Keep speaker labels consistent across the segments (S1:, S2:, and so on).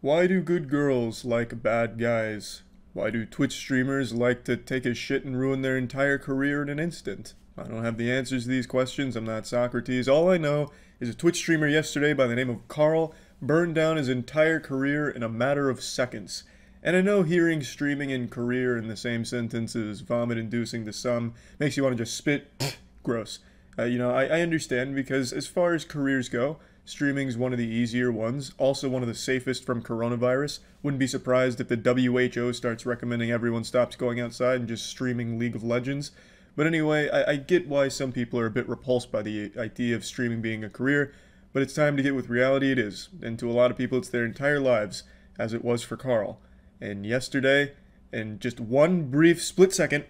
S1: Why do good girls like bad guys? Why do Twitch streamers like to take a shit and ruin their entire career in an instant? I don't have the answers to these questions. I'm not Socrates. All I know is a Twitch streamer yesterday by the name of Carl burned down his entire career in a matter of seconds. And I know hearing streaming and career in the same sentence is vomit-inducing to some. Makes you want to just spit. Gross. I understand because as far as careers go, streaming's one of the easier ones, also one of the safest from coronavirus. Wouldn't be surprised if the WHO starts recommending everyone stops going outside and just streaming League of Legends. But anyway, I get why some people are a bit repulsed by the idea of streaming being a career, but it's time to get with reality it is. And to a lot of people it's their entire lives, as it was for Carl. And yesterday, in just one brief split second,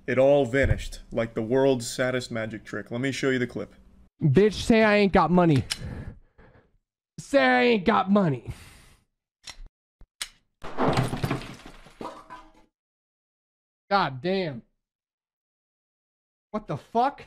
S1: it all vanished, like the world's saddest magic trick. Let me show you the clip.
S2: Bitch, say I ain't got money. Say I ain't got money. God damn. What the fuck?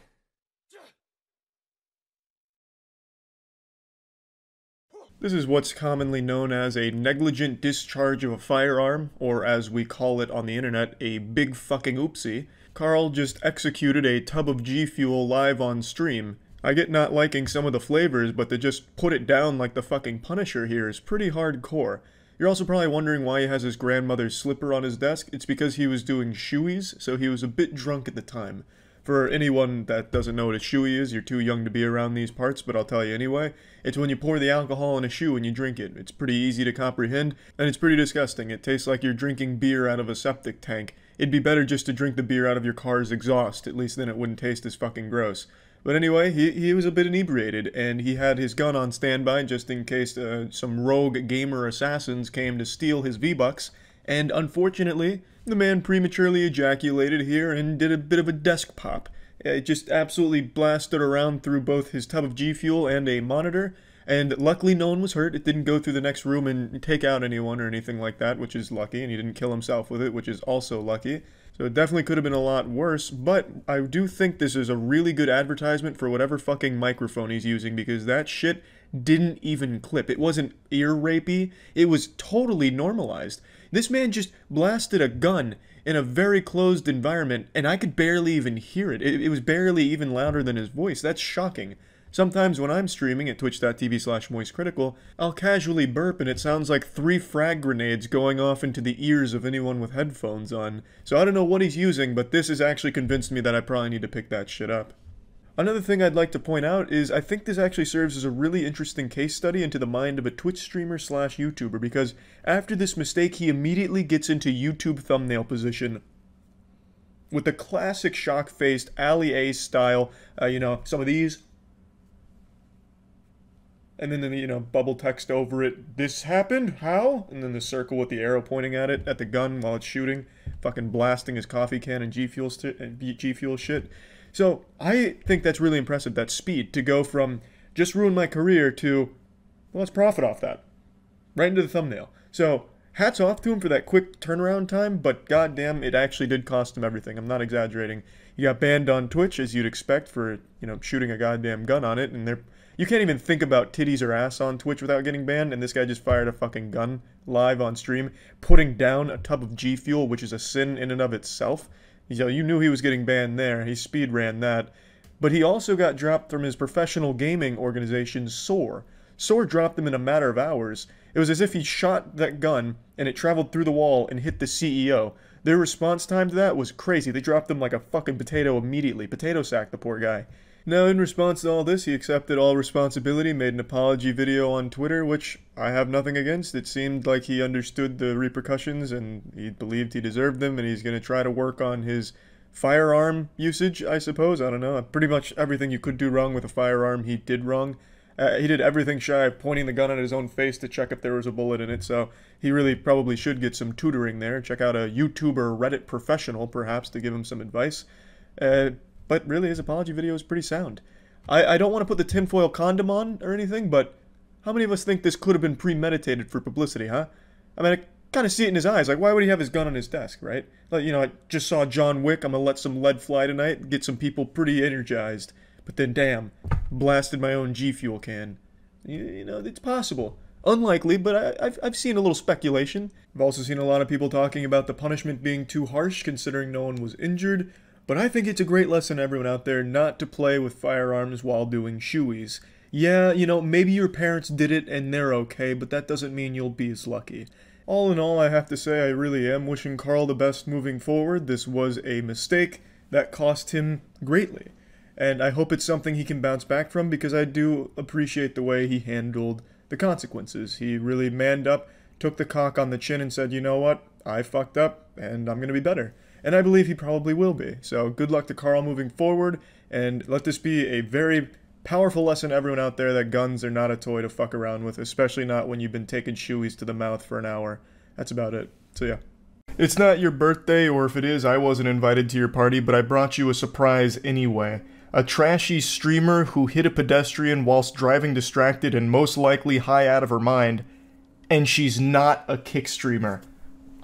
S1: This is what's commonly known as a negligent discharge of a firearm, or as we call it on the internet, a big fucking oopsie. Carl just executed a tub of G Fuel live on stream. I get not liking some of the flavors, but to just put it down like the fucking Punisher here is pretty hardcore. You're also probably wondering why he has his grandmother's slipper on his desk. It's because he was doing shoeies, so he was a bit drunk at the time. For anyone that doesn't know what a shoey is, you're too young to be around these parts, but I'll tell you anyway. It's when you pour the alcohol in a shoe and you drink it. It's pretty easy to comprehend, and it's pretty disgusting. It tastes like you're drinking beer out of a septic tank. It'd be better just to drink the beer out of your car's exhaust, at least then it wouldn't taste as fucking gross. But anyway, he was a bit inebriated, and he had his gun on standby just in case some rogue gamer assassins came to steal his V-Bucks, and unfortunately, the man prematurely ejaculated here and did a bit of a desk pop. It just absolutely blasted around through both his tub of G Fuel and a monitor, and luckily no one was hurt. It didn't go through the next room and take out anyone or anything like that, which is lucky, and he didn't kill himself with it, which is also lucky. So it definitely could have been a lot worse, but I do think this is a really good advertisement for whatever fucking microphone he's using, because that shit didn't even clip. It wasn't ear rapey, it was totally normalized. This man just blasted a gun in a very closed environment, and I could barely even hear it. It was barely even louder than his voice. That's shocking. Sometimes when I'm streaming at twitch.tv/moistcritical, I'll casually burp and it sounds like 3 frag grenades going off into the ears of anyone with headphones on. So I don't know what he's using, but this has actually convinced me that I probably need to pick that shit up. Another thing I'd like to point out is I think this actually serves as a really interesting case study into the mind of a Twitch streamer/YouTuber, because after this mistake he immediately gets into YouTube thumbnail position with the classic shock-faced Ali A style, some of these. And then, bubble text over it, this happened? How? And then the circle with the arrow pointing at it, at the gun while it's shooting. Fucking blasting his coffee can and G Fuel shit. So, I think that's really impressive, that speed, to go from, just ruin my career, to, well, let's profit off that. Right into the thumbnail. So, hats off to him for that quick turnaround time, but goddamn, it actually did cost him everything. I'm not exaggerating. He got banned on Twitch, as you'd expect, for, shooting a goddamn gun on it, and you can't even think about titties or ass on Twitch without getting banned, and this guy just fired a fucking gun live on stream, putting down a tub of G Fuel, which is a sin in and of itself. You knew he was getting banned there, he speed ran that. But he also got dropped from his professional gaming organization, Soar. Soar dropped him in a matter of hours. It was as if he shot that gun, and it traveled through the wall and hit the CEO. Their response time to that was crazy. They dropped him like a fucking potato immediately. Potato sacked the poor guy. Now, in response to all this, he accepted all responsibility, made an apology video on Twitter, which I have nothing against. It seemed like he understood the repercussions, and he believed he deserved them, and he's going to try to work on his firearm usage, I suppose. I don't know. Pretty much everything you could do wrong with a firearm, he did wrong. He did everything shy of pointing the gun at his own face to check if there was a bullet in it, so he really probably should get some tutoring there. Check out a YouTuber Reddit professional, perhaps, to give him some advice. But really, his apology video is pretty sound. I don't want to put the tinfoil condom on or anything, but how many of us think this could have been premeditated for publicity, huh? I mean, I kind of see it in his eyes. Like, why would he have his gun on his desk, right? Like, I just saw John Wick. I'm going to let some lead fly tonight, get some people pretty energized. But then, damn, blasted my own G Fuel can. It's possible. Unlikely, but I've seen a little speculation. I've also seen a lot of people talking about the punishment being too harsh considering no one was injured, but I think it's a great lesson to everyone out there not to play with firearms while doing shoeies. Yeah, you know, maybe your parents did it and they're okay, but that doesn't mean you'll be as lucky. All in all, I have to say I really am wishing Carl the best moving forward. This was a mistake that cost him greatly. And I hope it's something he can bounce back from because I do appreciate the way he handled the consequences. He really manned up, took the cock on the chin and said, you know what, I fucked up and I'm going to be better. And I believe he probably will be. So good luck to Carl moving forward, and let this be a very powerful lesson to everyone out there that guns are not a toy to fuck around with, especially not when you've been taking shoeies to the mouth for an hour. That's about it. So yeah. It's not your birthday, or if it is, I wasn't invited to your party, but I brought you a surprise anyway. A trashy streamer who hit a pedestrian whilst driving distracted and most likely high out of her mind, and she's not a Kick streamer.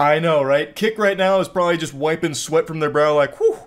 S1: I know, right? Kick right now is probably just wiping sweat from their brow like, whew,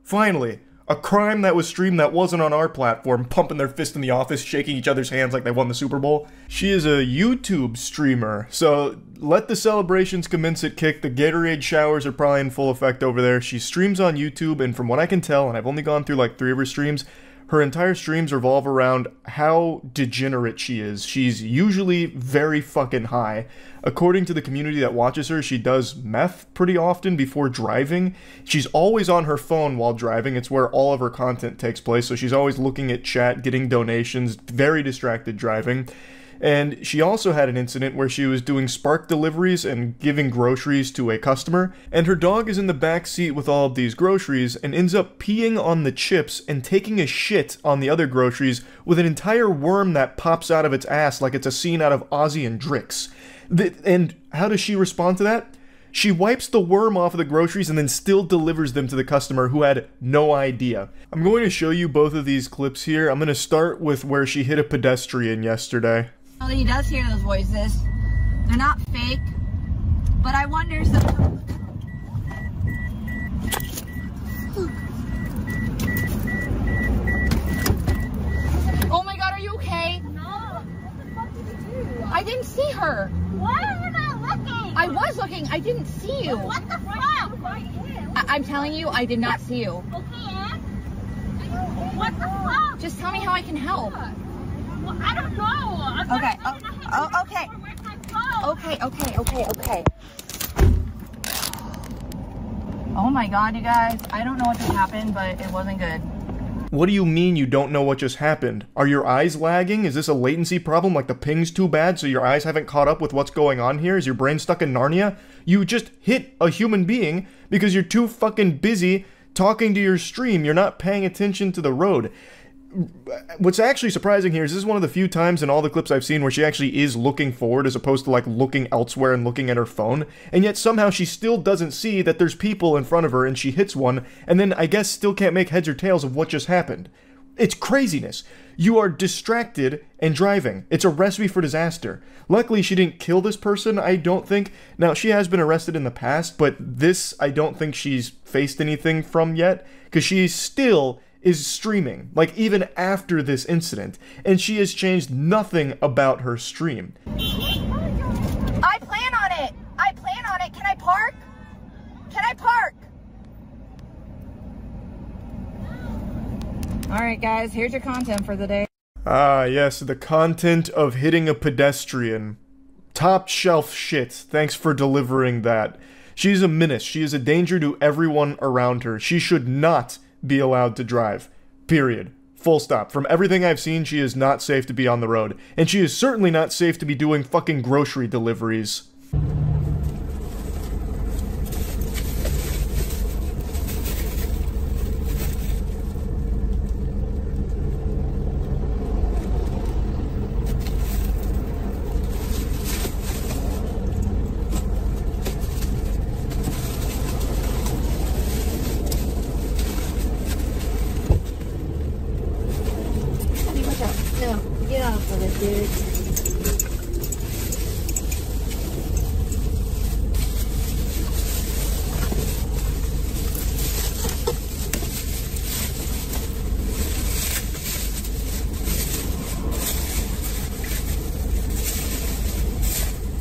S1: finally. A crime that was streamed that wasn't on our platform, pumping their fist in the office, shaking each other's hands like they won the Super Bowl. She is a YouTube streamer, so let the celebrations commence at Kick. The Gatorade showers are probably in full effect over there. She streams on YouTube, and from what I can tell, and I've only gone through like 3 of her streams, her entire streams revolve around how degenerate she is. She's usually very fucking high. According to the community that watches her, she does meth pretty often before driving. She's always on her phone while driving. It's where all of her content takes place, so she's always looking at chat, getting donations, very distracted driving. And she also had an incident where she was doing Spark deliveries and giving groceries to a customer, and her dog is in the back seat with all of these groceries and ends up peeing on the chips and taking a shit on the other groceries with an entire worm that pops out of its ass like it's a scene out of Ozzy and Drix. And how does she respond to that? She wipes the worm off of the groceries and then still delivers them to the customer who had no idea. I'm going to show you both of these clips here. I'm going to start with where she hit a pedestrian yesterday.
S3: He does hear those voices. They're not fake, but I wonder sometimes. Oh my god, are you okay?
S4: No. What the fuck did you do?
S3: I didn't see her.
S4: Why are you not looking?
S3: I was looking. I didn't see you.
S4: What the fuck?
S3: I'm telling you, I did not see you.
S4: Okay, and? What the fuck?
S3: Just tell me how I can help.
S4: Well, I don't know.
S3: Okay. Oh my god, you guys. I don't know what just happened, but it wasn't good.
S1: What do you mean you don't know what just happened? Are your eyes lagging? Is this a latency problem, like the ping's too bad so your eyes haven't caught up with what's going on here? Is your brain stuck in Narnia? You just hit a human being because you're too fucking busy talking to your stream. You're not paying attention to the road. What's actually surprising here is this is one of the few times in all the clips I've seen where she actually is looking forward as opposed to like looking elsewhere and looking at her phone, and yet somehow she still doesn't see that there's people in front of her and she hits one and then I guess still can't make heads or tails of what just happened. It's craziness. You are distracted and driving. It's a recipe for disaster. Luckily she didn't kill this person, I don't think. Now she has been arrested in the past, but this I don't think she's faced anything from yet, because she still is streaming, like even after this incident, and she has changed nothing about her stream.
S3: I plan on it. Can I park? Alright guys, here's your content for the day.
S1: Ah yes, the content of hitting a pedestrian. Top shelf shit. Thanks for delivering that. She's a menace. She is a danger to everyone around her. She should not be allowed to drive. Period. Full stop. From everything I've seen, she is not safe to be on the road. And she is certainly not safe to be doing fucking grocery deliveries.
S4: No, get off of it, dude.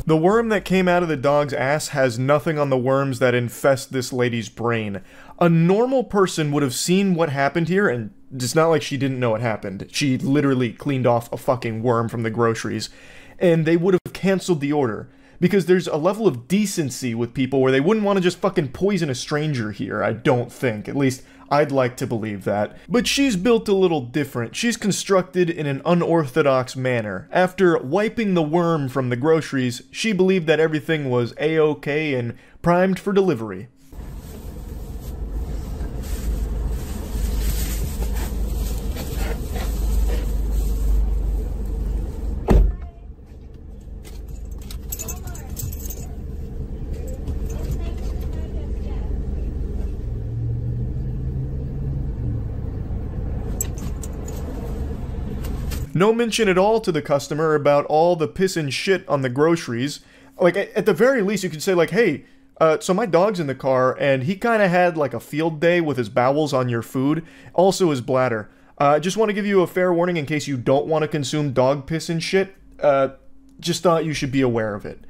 S1: The worm that came out of the dog's ass has nothing on the worms that infest this lady's brain. A normal person would have seen what happened here, and it's not like she didn't know it happened. She literally cleaned off a fucking worm from the groceries, and they would have canceled the order. Because there's a level of decency with people where they wouldn't want to just fucking poison a stranger here, I don't think. At least, I'd like to believe that. But she's built a little different. She's constructed in an unorthodox manner. After wiping the worm from the groceries, she believed that everything was A-OK and primed for delivery. No mention at all to the customer about all the piss and shit on the groceries. Like, at the very least, you could say, like, hey, so my dog's in the car, and he kind of had, like, a field day with his bowels on your food. Also his bladder. I just want to give you a fair warning in case you don't want to consume dog piss and shit. Just thought you should be aware of it.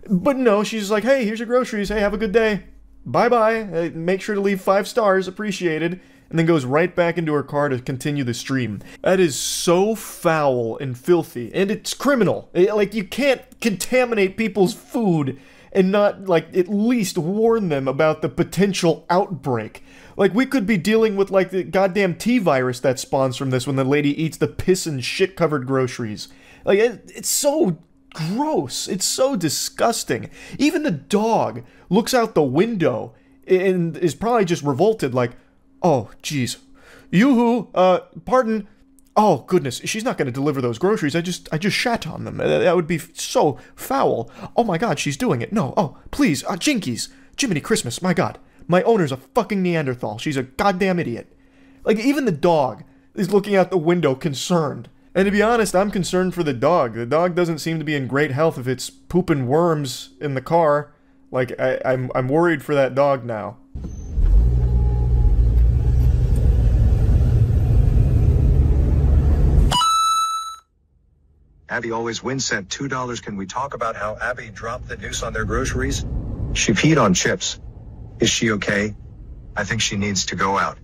S1: But no, she's like, hey, here's your groceries. Hey, have a good day. Bye-bye. Make sure to leave 5 stars. Appreciated. And then goes right back into her car to continue the stream. That is so foul and filthy, and it's criminal. Like, you can't contaminate people's food and not, like, at least warn them about the potential outbreak. Like, we could be dealing with, like, the goddamn T-virus that spawns from this when the lady eats the piss and shit-covered groceries. Like, it's so gross. It's so disgusting. Even the dog looks out the window and is probably just revolted, like, oh, jeez. Yoo-hoo, pardon. Oh, goodness, she's not going to deliver those groceries. I just shat on them. That would be so foul. Oh my god, she's doing it. No, oh, please, Jinkies. Jiminy Christmas, my god. My owner's a fucking Neanderthal. She's a goddamn idiot. Like, even the dog is looking out the window concerned. And to be honest, I'm concerned for the dog. The dog doesn't seem to be in great health if it's pooping worms in the car. Like, I'm worried for that dog now.
S5: Abby always wins, sent $2. Can we talk about how Abby dropped the deuce on their groceries? She peed on chips. Is she okay? I think she needs to go out.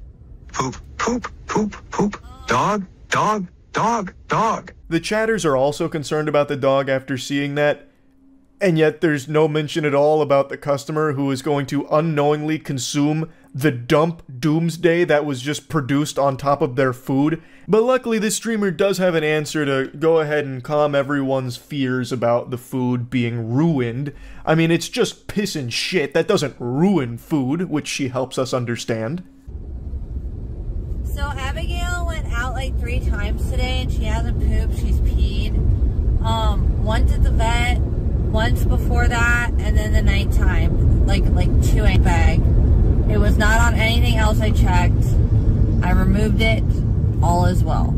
S5: Poop, poop, poop, poop. Dog, dog, dog, dog.
S1: The chatters are also concerned about the dog after seeing that, and yet there's no mention at all about the customer who is going to unknowingly consume the dump doomsday that was just produced on top of their food. But luckily this streamer does have an answer to go ahead and calm everyone's fears about the food being ruined. I mean, it's just piss and shit. That doesn't ruin food, which she helps us understand.
S3: So Abigail went out like 3 times today and she hasn't pooped, she's peed. Once at the vet, once before that, and then the nighttime, like 2 in a bag. It was not on anything else I checked. I removed it. All is well.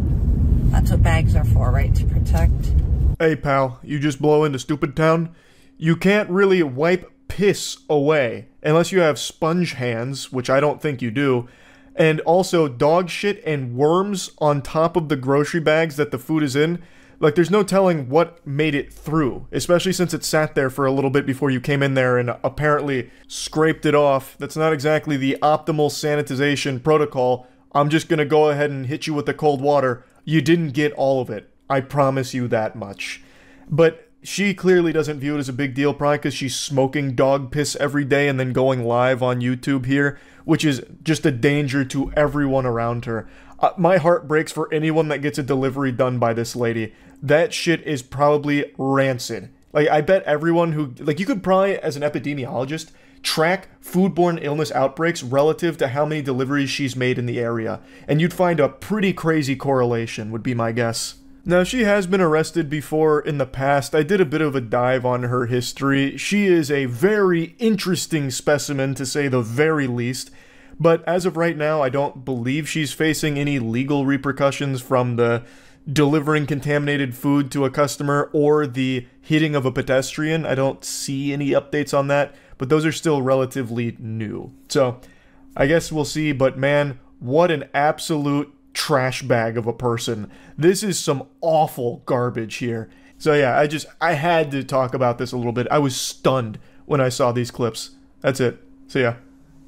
S3: That's what bags are for, right? To protect.
S1: Hey pal, you just blow into stupid town? You can't really wipe piss away unless you have sponge hands, which I don't think you do. And also dog shit and worms on top of the grocery bags that the food is in. Like, there's no telling what made it through, especially since it sat there for a little bit before you came in there and apparently scraped it off. That's not exactly the optimal sanitization protocol. I'm just gonna go ahead and hit you with the cold water. You didn't get all of it. I promise you that much. But she clearly doesn't view it as a big deal, probably because she's smoking dog piss every day and then going live on YouTube here, which is just a danger to everyone around her. My heart breaks for anyone that gets a delivery done by this lady. That shit is probably rancid. Like, I bet everyone who... Like, you could probably, as an epidemiologist, track foodborne illness outbreaks relative to how many deliveries she's made in the area. And you'd find a pretty crazy correlation, would be my guess. Now, she has been arrested before in the past. I did a bit of a dive on her history. She is a very interesting specimen, to say the very least. But as of right now, I don't believe she's facing any legal repercussions from the delivering contaminated food to a customer or the hitting of a pedestrian. I don't see any updates on that, but those are still relatively new. So, I guess we'll see, but man, what an absolute trash bag of a person. This is some awful garbage here. So yeah, I had to talk about this a little bit. I was stunned when I saw these clips. That's it. So yeah.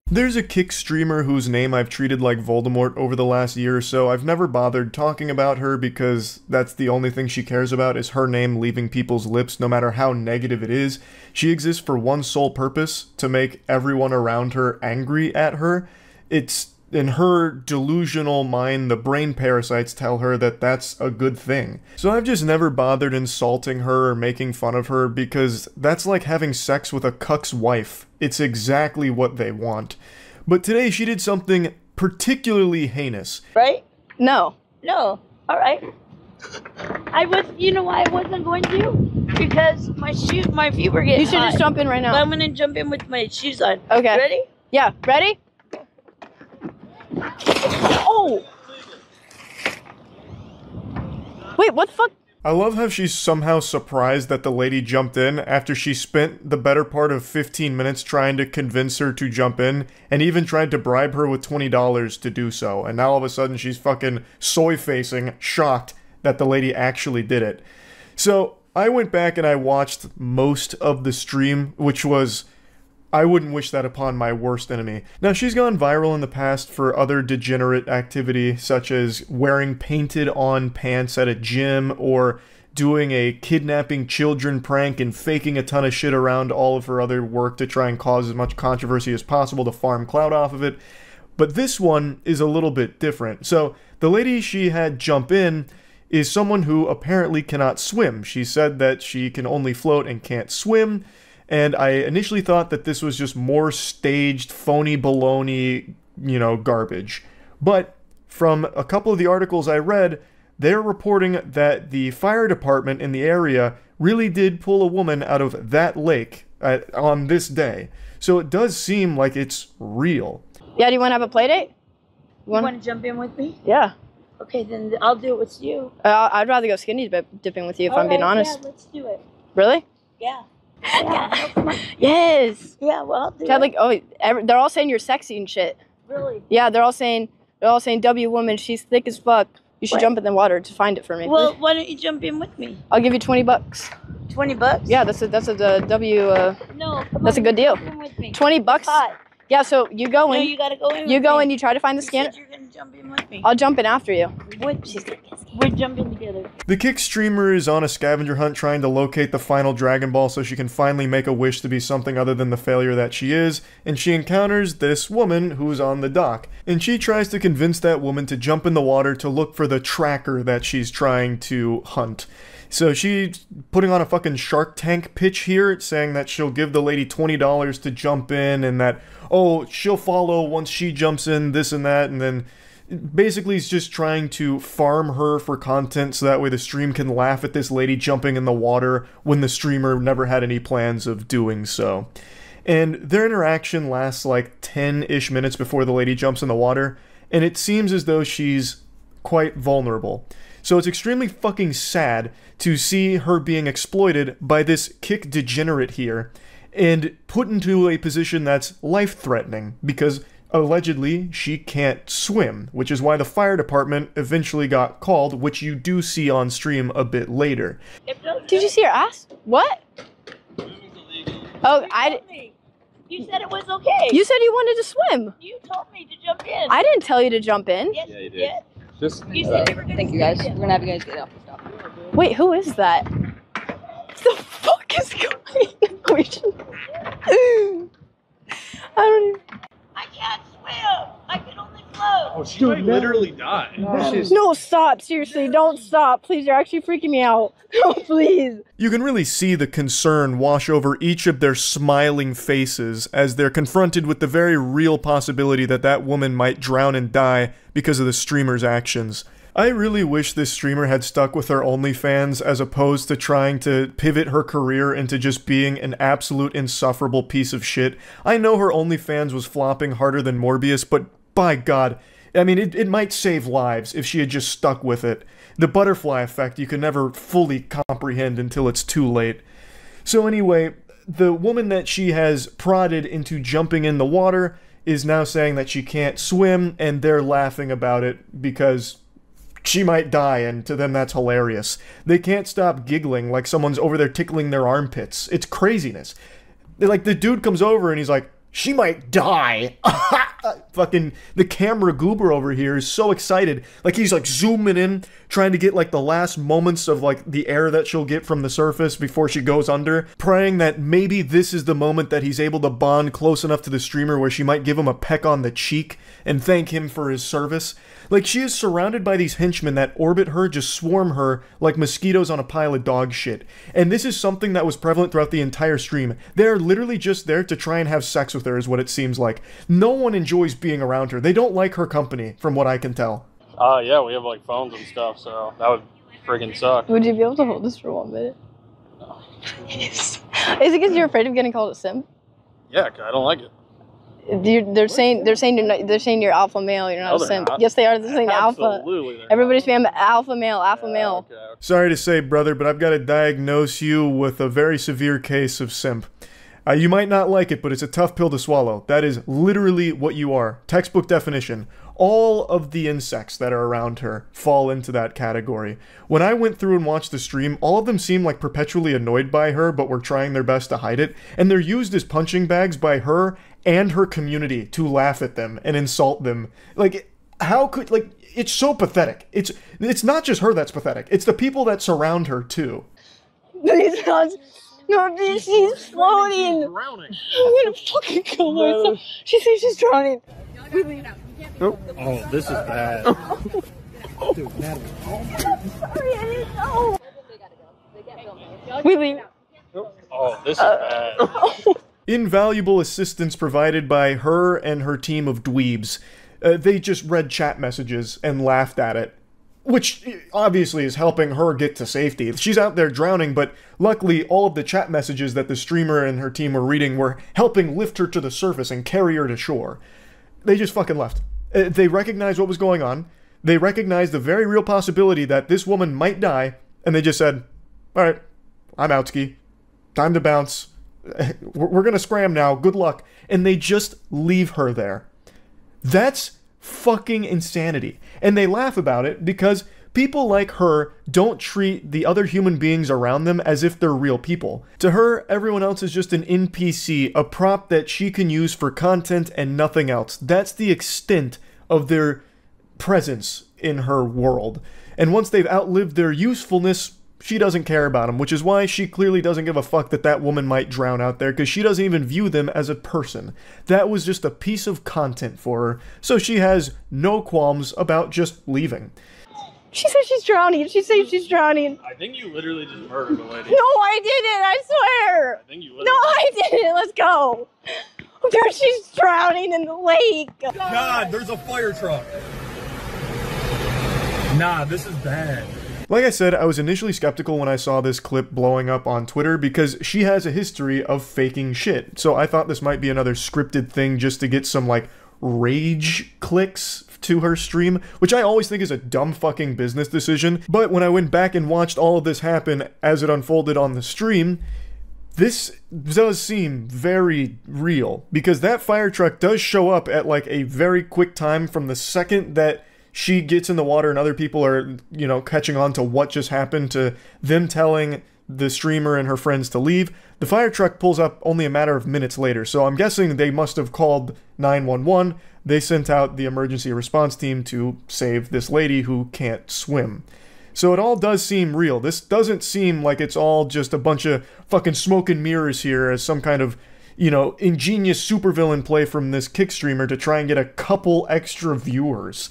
S1: There's a Kick streamer whose name I've treated like Voldemort over the last year or so. I've never bothered talking about her because that's the only thing she cares about is her name leaving people's lips, no matter how negative it is. She exists for one sole purpose, to make everyone around her angry at her. It's in her delusional mind, the brain parasites tell her that that's a good thing. So I've just never bothered insulting her or making fun of her because that's like having sex with a cuck's wife. It's exactly what they want. But today she did something particularly heinous.
S6: Right?
S7: No.
S6: No. All right. You know why I wasn't going to? Because my feet were getting
S7: You should just
S6: hot.
S7: jump in right
S6: But
S7: now.
S6: I'm gonna jump in with my shoes on.
S7: Okay.
S6: Ready?
S7: Yeah, ready? Oh! Wait, what the fuck?
S1: I love how she's somehow surprised that the lady jumped in after she spent the better part of 15 minutes trying to convince her to jump in and even tried to bribe her with $20 to do so. And now all of a sudden she's fucking soy-facing, shocked that the lady actually did it. So I went back and I watched most of the stream, which was... I wouldn't wish that upon my worst enemy. Now, she's gone viral in the past for other degenerate activity, such as wearing painted-on pants at a gym, or doing a kidnapping children prank and faking a ton of shit around all of her other work to try and cause as much controversy as possible to farm clout off of it. But this one is a little bit different. So, the lady she had jump in is someone who apparently cannot swim. She said that she can only float and can't swim. And I initially thought that this was just more staged, phony baloney, garbage. But from a couple of the articles I read, they're reporting that the fire department in the area really did pull a woman out of that lake on this day. So it does seem like it's real.
S7: Yeah, do you want to have a play date?
S6: You want to jump in with me?
S7: Yeah.
S6: Okay, then I'll do it with you.
S7: I'd rather go skinny dipping with you if I'm being honest.
S6: Yeah, let's do it.
S7: Really?
S6: Yeah. Yeah. Come on.
S7: Yes.
S6: Yeah, well, I'll do
S7: Chad,
S6: it.
S7: they're all saying you're sexy and shit.
S6: Really?
S7: Yeah, they're all saying W woman, she's thick as fuck. You should
S6: What?
S7: jump in the water to find it for me.
S6: Well, why don't you jump in with me?
S7: I'll give you $20.
S6: $20?
S7: Yeah, that's a W.
S6: No, come
S7: That's
S6: on,
S7: a good deal.
S6: jump in with me.
S7: $20.
S6: Hot.
S7: Yeah, so you go
S6: No,
S7: in.
S6: you gotta go in.
S7: You
S6: with
S7: go
S6: me.
S7: in. You try to find the
S6: You
S7: scanner.
S6: said you're gonna jump in with me.
S7: I'll jump in after you.
S6: We're jumping together.
S1: The Kick streamer is on a scavenger hunt trying to locate the final Dragon Ball so she can finally make a wish to be something other than the failure that she is, and she encounters this woman who's on the dock. And she tries to convince that woman to jump in the water to look for the tracker that she's trying to hunt. So she's putting on a fucking Shark Tank pitch here, saying that she'll give the lady $20 to jump in, and that, oh, she'll follow once she jumps in, this and that, and then basically is just trying to farm her for content so that way the stream can laugh at this lady jumping in the water when the streamer never had any plans of doing so. And their interaction lasts like 10-ish minutes before the lady jumps in the water, and it seems as though she's quite vulnerable. So it's extremely fucking sad to see her being exploited by this Kick degenerate here and put into a position that's life-threatening because allegedly she can't swim, which is why the fire department eventually got called, which you do see on stream a bit later.
S7: Did you see her ass? What? Oh,
S6: You said it was okay.
S7: You said you wanted to swim.
S6: You told me to jump in.
S7: I didn't tell you to jump in.
S6: Yes,
S8: Yeah, you did.
S6: did.
S8: Just
S6: You said you were gonna
S8: thank you guys.
S6: sneak
S8: We're
S6: in.
S8: gonna have you guys get off the stop.
S7: Wait, who is that? What the fuck is going on? We should... I don't even...
S6: I can't swim. I can only float.
S8: Oh, she might literally die.
S7: No, stop. Seriously, don't stop. Please, you're actually freaking me out. No, please.
S1: You can really see the concern wash over each of their smiling faces as they're confronted with the very real possibility that that woman might drown and die because of the streamer's actions. I really wish this streamer had stuck with her OnlyFans as opposed to trying to pivot her career into just being an absolute insufferable piece of shit. I know her OnlyFans was flopping harder than Morbius, but by God, I mean, it might save lives if she had just stuck with it. The butterfly effect you can never fully comprehend until it's too late. So anyway, the woman that she has prodded into jumping in the water is now saying that she can't swim, and they're laughing about it because she might die, and to them that's hilarious. They can't stop giggling like someone's over there tickling their armpits. It's craziness. Like, the dude comes over and he's like, she might die. Fucking the camera goober over here is so excited. Like, he's like zooming in, trying to get like the last moments of like the air that she'll get from the surface before she goes under, praying that maybe this is the moment that he's able to bond close enough to the streamer where she might give him a peck on the cheek and thank him for his service. Like, she is surrounded by these henchmen that orbit her, just swarm her like mosquitoes on a pile of dog shit. And this is something that was prevalent throughout the entire stream. They're literally just there to try and have sex with her, is what it seems like. No one enjoys being around her. They don't like her company, from what I can tell.
S8: Yeah, we have like phones and stuff, so that would freaking suck.
S7: Would you be able to hold this for 1 minute?
S8: No.
S7: Is it because you're afraid of getting called a simp?
S8: Yeah, I don't like it.
S7: They're saying you're alpha male. You're not a simp.
S8: Not.
S7: Yes, they are. They're saying alpha.
S8: Absolutely.
S7: Everybody's saying alpha male, alpha male.
S8: Okay.
S1: Sorry to say, brother, but I've got to diagnose you with a very severe case of simp. You might not like it, but it's a tough pill to swallow. That is literally what you are. Textbook definition. All of the insects that are around her fall into that category. When I went through and watched the stream, all of them seemed like perpetually annoyed by her, but were trying their best to hide it. And they're used as punching bags by her and her community to laugh at them and insult them. Like, how could, like, it's so pathetic. It's not just her that's pathetic. It's the people that surround her, too.
S7: Please, God. No, she's floating.
S8: She's drowning.
S7: I'm gonna fucking kill myself. She says she's drowning.
S8: Oh, this is bad.
S7: Dude, Natalie. Sorry, I didn't know. We leave.
S8: Oh, this is bad.
S1: Invaluable assistance provided by her and her team of dweebs. They just read chat messages and laughed at it. Which obviously is helping her get to safety. She's out there drowning, but luckily all of the chat messages that the streamer and her team were reading were helping lift her to the surface and carry her to shore. They just fucking left. They recognized what was going on. They recognized the very real possibility that this woman might die, and they just said, alright, I'm out, ski. Time to bounce. We're gonna scram now. Good luck. And they just leave her there. That's fucking insanity. And they laugh about it because people like her don't treat the other human beings around them as if they're real people. To her, everyone else is just an NPC, a prop that she can use for content and nothing else. That's the extent of their presence in her world. And once they've outlived their usefulness, she doesn't care about them, which is why she clearly doesn't give a fuck that that woman might drown out there, because she doesn't even view them as a person. That was just a piece of content for her, so she has no qualms about just leaving.
S7: She says she's drowning. She says she's drowning.
S8: I think you literally just murdered a lady.
S7: No, I didn't. I swear.
S8: I think you
S7: No,
S8: literally.
S7: I didn't. Let's go. There, she's drowning in the lake.
S8: God, there's a fire truck. Nah, this is bad.
S1: Like I said, I was initially skeptical when I saw this clip blowing up on Twitter because she has a history of faking shit. So I thought this might be another scripted thing just to get some, like, rage clicks to her stream, which I always think is a dumb fucking business decision. But when I went back and watched all of this happen as it unfolded on the stream, this does seem very real, because that fire truck does show up at, like, a very quick time from the second that she gets in the water and other people are, you know, catching on to what just happened, to them telling the streamer and her friends to leave. The fire truck pulls up only a matter of minutes later, so I'm guessing they must have called 911. They sent out the emergency response team to save this lady who can't swim. So it all does seem real. This doesn't seem like it's all just a bunch of fucking smoke and mirrors here as some kind of, you know, ingenious supervillain play from this kick streamer to try and get a couple extra viewers.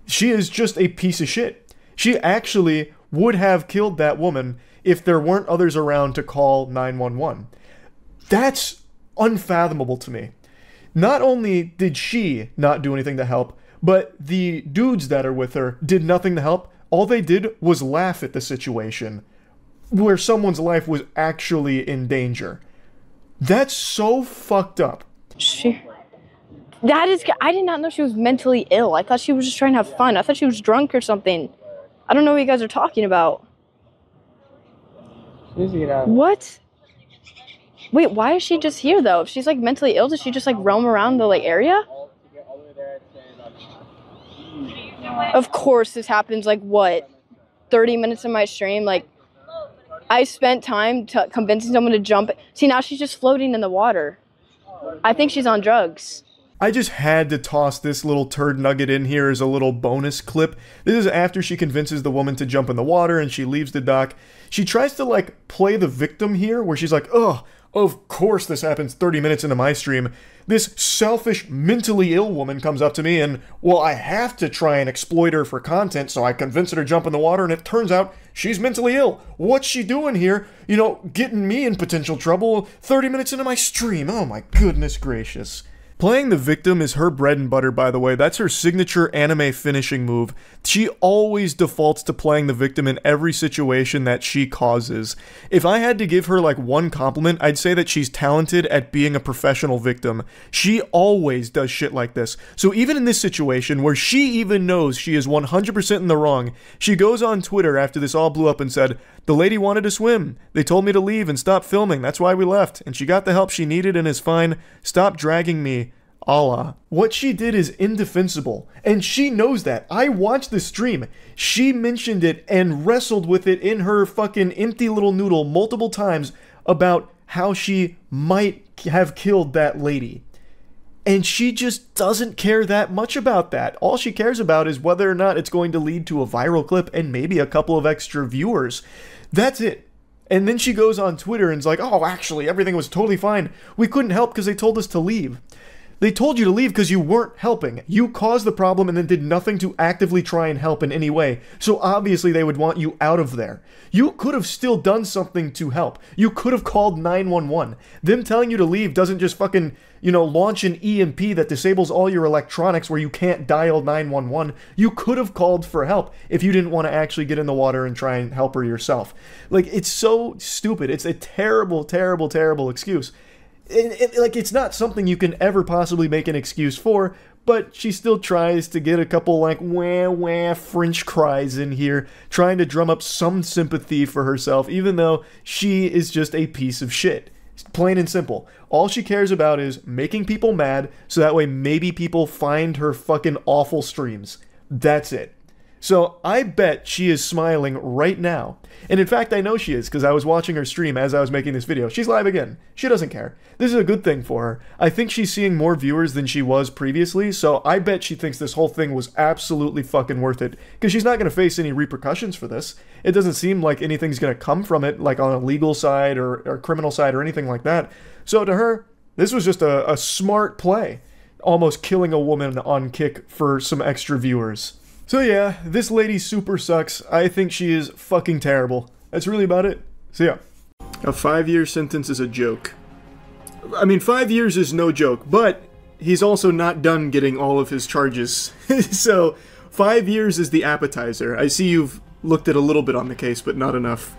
S1: She is just a piece of shit. She actually would have killed that woman if there weren't others around to call 911. That's unfathomable to me. Not only did she not do anything to help, but the dudes that are with her did nothing to help. All they did was laugh at the situation where someone's life was actually in danger. That's so fucked up.
S7: I did not know she was mentally ill. I thought she was just trying to have fun. I thought she was drunk or something. I don't know what you guys are talking about. What? Wait, why is she just here though? If she's like mentally ill, does she just like roam around the like area? Of course, this happens like what, 30 minutes of my stream. Like, I spent time convincing someone to jump. See, now she's just floating in the water. I think she's on drugs.
S1: I just had to toss this little turd nugget in here as a little bonus clip. This is after she convinces the woman to jump in the water and she leaves the dock. She tries to, like, play the victim here, where she's like, ugh, of course this happens 30 minutes into my stream. This selfish, mentally ill woman comes up to me and, well, I have to try and exploit her for content, so I convince her to jump in the water, and it turns out she's mentally ill. What's she doing here? You know, getting me in potential trouble 30 minutes into my stream. Oh my goodness gracious. Playing the victim is her bread and butter, by the way. That's her signature anime finishing move. She always defaults to playing the victim in every situation that she causes. If I had to give her like one compliment, I'd say that she's talented at being a professional victim. She always does shit like this. So even in this situation, where she even knows she is 100% in the wrong, she goes on Twitter after this all blew up and said, "The lady wanted to swim. They told me to leave and stop filming. That's why we left. And she got the help she needed and is fine. Stop dragging me. Allah." What she did is indefensible, and she knows that. I watched the stream. She mentioned it and wrestled with it in her fucking empty little noodle multiple times about how she might have killed that lady. And she just doesn't care that much about that. All she cares about is whether or not it's going to lead to a viral clip and maybe a couple of extra viewers. That's it. And then she goes on Twitter and is like, oh, actually, everything was totally fine. We couldn't help because they told us to leave. They told you to leave because you weren't helping. You caused the problem and then did nothing to actively try and help in any way. So obviously they would want you out of there. You could have still done something to help. You could have called 911. Them telling you to leave doesn't just fucking, you know, launch an EMP that disables all your electronics where you can't dial 911. You could have called for help if you didn't want to actually get in the water and try and help her yourself. Like, it's so stupid. It's a terrible, terrible, terrible excuse. Like, it's not something you can ever possibly make an excuse for, but she still tries to get a couple, like, wah French cries in here, trying to drum up some sympathy for herself, even though she is just a piece of shit. Plain and simple. All she cares about is making people mad, so that way maybe people find her fucking awful streams. That's it. So I bet she is smiling right now. And in fact, I know she is, because I was watching her stream as I was making this video. She's live again. She doesn't care. This is a good thing for her. I think she's seeing more viewers than she was previously, so I bet she thinks this whole thing was absolutely fucking worth it, because she's not going to face any repercussions for this. It doesn't seem like anything's going to come from it, like on a legal side or criminal side or anything like that. So to her, this was just a smart play. Almost killing a woman on Kick for some extra viewers. So yeah, this lady super sucks. I think she is fucking terrible. That's really about it. So yeah. A 5-year sentence is a joke. I mean, 5 years is no joke, but he's also not done getting all of his charges. So 5 years is the appetizer. I see you've looked at a little bit on the case, but not enough.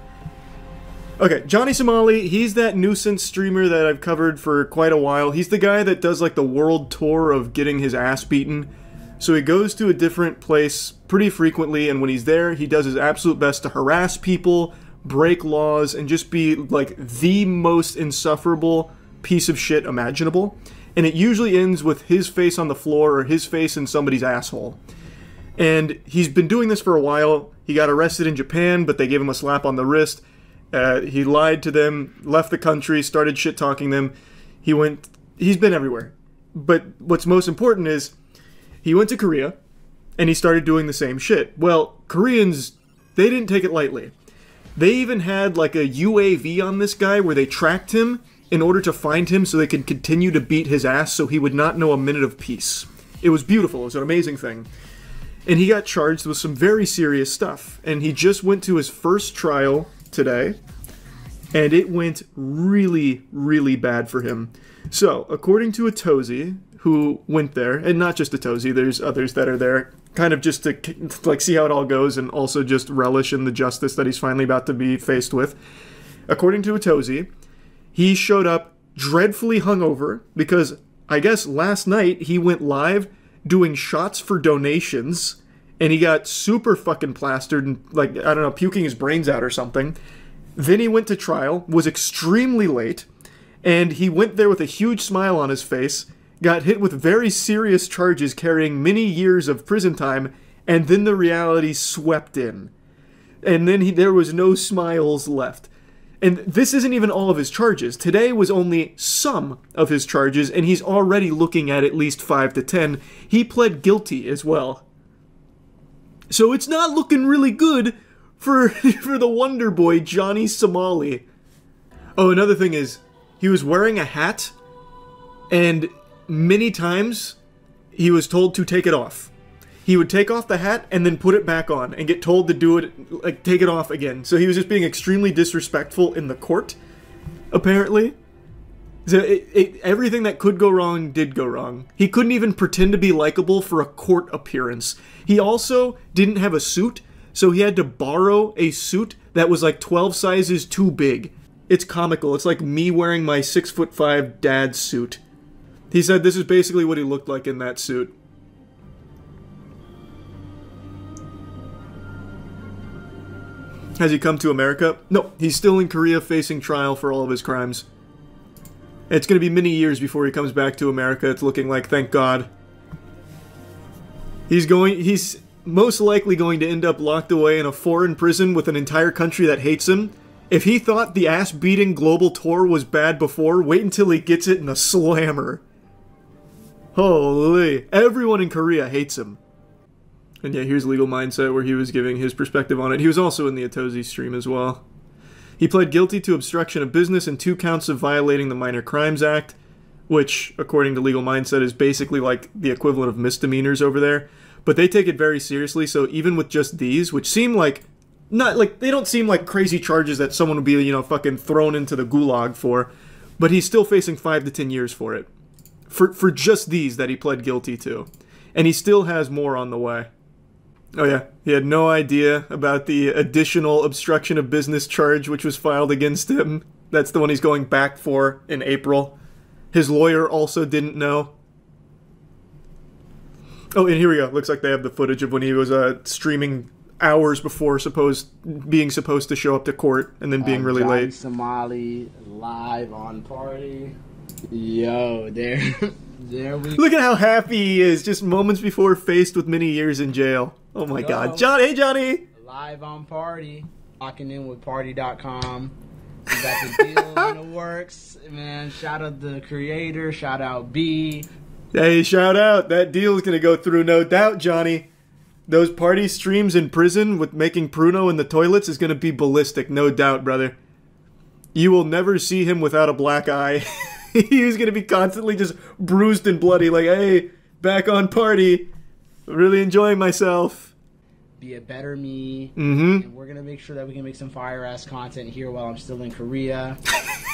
S1: Okay, Johnny Somali, he's that nuisance streamer that I've covered for quite a while. He's the guy that does like the world tour of getting his ass beaten. So he goes to a different place pretty frequently, and when he's there, he does his absolute best to harass people, break laws, and just be like the most insufferable piece of shit imaginable. And it usually ends with his face on the floor or his face in somebody's asshole. And he's been doing this for a while. He got arrested in Japan, but they gave him a slap on the wrist. He lied to them, left the country, started shit-talking them. He's been everywhere. But what's most important is, he went to Korea, and he started doing the same shit. Well, Koreans, they didn't take it lightly. They even had like a UAV on this guy where they tracked him in order to find him so they could continue to beat his ass so he would not know a minute of peace. It was beautiful. It was an amazing thing. And he got charged with some very serious stuff. And he just went to his first trial today, and it went really, really bad for him. So, according to Atozy, who went there, and not just Atozy, there's others that are there, kind of just to like see how it all goes and also just relish in the justice that he's finally about to be faced with. According to Atozy, he showed up dreadfully hungover because I guess last night he went live doing shots for donations, and he got super fucking plastered and, like, I don't know, puking his brains out or something. Then he went to trial, was extremely late, and he went there with a huge smile on his face, got hit with very serious charges carrying many years of prison time, and then the reality swept in. And then there was no smiles left. And this isn't even all of his charges. Today was only some of his charges, and he's already looking at least 5 to 10. He pled guilty as well. So it's not looking really good for the Wonder Boy, Johnny Somali. Oh, another thing is, he was wearing a hat, and many times he was told to take it off. He would take off the hat and then put it back on and get told to do it, like, take it off again. So he was just being extremely disrespectful in the court, apparently. So everything that could go wrong did go wrong. He couldn't even pretend to be likable for a court appearance. He also didn't have a suit, so he had to borrow a suit that was like 12 sizes too big. It's comical. It's like me wearing my 6'5" dad's suit. He said this is basically what he looked like in that suit. Has he come to America? No, he's still in Korea facing trial for all of his crimes. It's going to be many years before he comes back to America, it's looking like, thank God. He's most likely going to end up locked away in a foreign prison with an entire country that hates him. If he thought the ass-beating global tour was bad before, wait until he gets it in a slammer. Holy. Everyone in Korea hates him. And yeah, here's Legal Mindset, where he was giving his perspective on it. He was also in the Atozi stream as well. He pled guilty to obstruction of business and 2 counts of violating the Minor Crimes Act, which, according to Legal Mindset, is basically like the equivalent of misdemeanors over there. But they take it very seriously, so even with just these, which seem like, they don't seem like crazy charges that someone would be, you know, fucking thrown into the gulag for, but he's still facing 5 to 10 years for it. For just these that he pled guilty to. And he still has more on the way. Oh yeah, he had no idea about the additional obstruction of business charge which was filed against him. That's the one he's going back for in April. His lawyer also didn't know. Oh, and here we go. Looks like they have the footage of when he was streaming hours before being supposed to show up to court and then being really
S9: Johnny
S1: late.
S9: Somali live on Party. Yo, there we
S1: Look at how happy he is just moments before faced with many years in jail. Oh my God. Johnny, hey Johnny!
S9: live on Party. Locking in with Party.com. We got the deal in the works. Man, shout out the creator. Shout out B.
S1: Hey, shout out. That deal is going to go through, no doubt, Johnny. Those party streams in prison with making Pruno in the toilets is going to be ballistic, no doubt, brother. You will never see him without a black eye. He's going to be constantly just bruised and bloody, like, hey, back on Party. Really enjoying myself.
S9: Be a better me.
S1: Mm-hmm.
S9: And we're going to make sure that we can make some fire-ass content here while I'm still in Korea.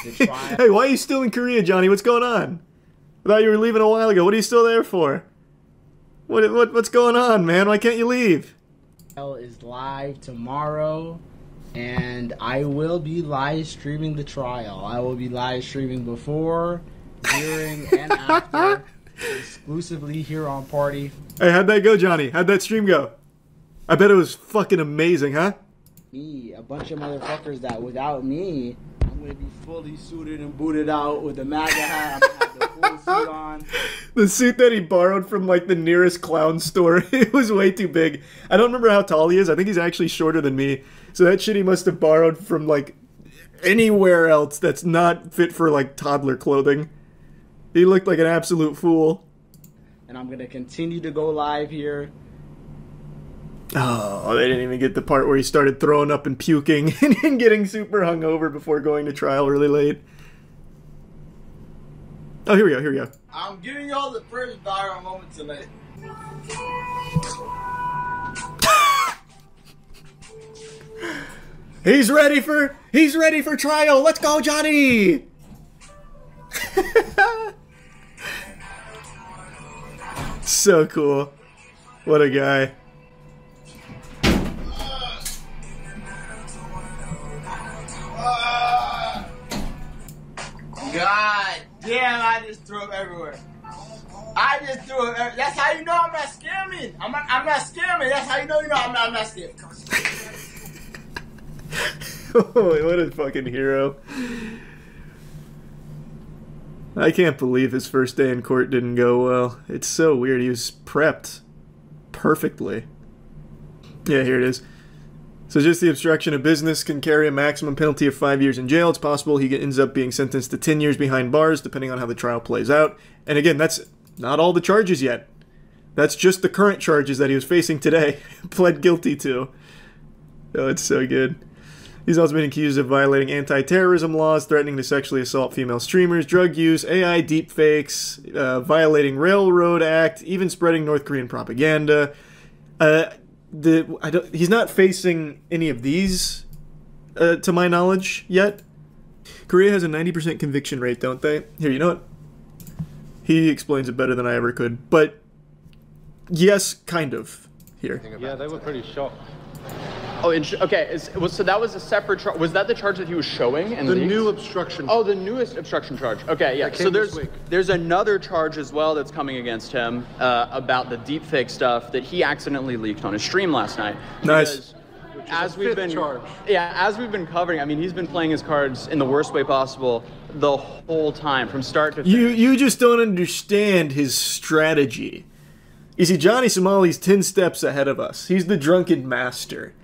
S9: The trial.
S1: Hey, why are you still in Korea, Johnny? What's going on? I thought you were leaving a while ago. What are you still there for? What's going on, man? Why can't you leave?
S9: Is live tomorrow, and I will be live streaming the trial. I will be live streaming before, during, and after, exclusively here on Party.
S1: Hey, how'd that go, Johnny? How'd that stream go? I bet it was fucking amazing, huh?
S9: Me, a bunch of motherfuckers that without me, I'm gonna be fully suited and booted out with a MAGA hat. I'm gonna have the full suit on.
S1: The suit that he borrowed from, like, the nearest clown store, it was way too big. I don't remember how tall he is. I think he's actually shorter than me. So that shit he must have borrowed from, like, anywhere else that's not fit for, like, toddler clothing. He looked like an absolute fool.
S9: And I'm gonna continue to go live here.
S1: Oh, they didn't even get the part where he started throwing up and puking and getting super hungover before going to trial really late. Oh, here we go, here we go.
S9: I'm giving y'all the first viral moment tonight.
S1: He's ready for trial. Let's go, Johnny. So cool. What a guy.
S9: God damn, I just threw up everywhere. I just threw up everywhere. That's how you know I'm not scamming. I'm not scamming. That's how you know I'm not scamming.
S1: Oh, what a fucking hero. I can't believe his first day in court didn't go well. It's so weird. He was prepped perfectly. Yeah, here it is. So just the obstruction of business can carry a maximum penalty of 5 years in jail. It's possible he ends up being sentenced to 10 years behind bars, depending on how the trial plays out. And again, that's not all the charges yet. That's just the current charges that he was facing today, pled guilty to. Oh, it's so good. He's also been accused of violating anti-terrorism laws, threatening to sexually assault female streamers, drug use, AI deepfakes, violating Railroad Act, even spreading North Korean propaganda. He's not facing any of these, to my knowledge, yet. Korea has a 90% conviction rate, don't they? Here, you know what? He explains it better than I ever could. But, yes, kind of. Here.
S10: Yeah, they were pretty shocked.
S11: Oh, okay. So that was a separate charge. Was that the charge that he was showing? And
S10: the new obstruction.
S11: Oh, the newest obstruction charge. Okay, yeah. So there's another charge as well that's coming against him about the deepfake stuff that he accidentally leaked on his stream last night.
S1: Nice.
S11: As we've been covering, I mean, he's been playing his cards in the worst way possible the whole time, from start to finish.
S1: You just don't understand his strategy. You see, Johnny Somali's 10 steps ahead of us. He's the drunken master.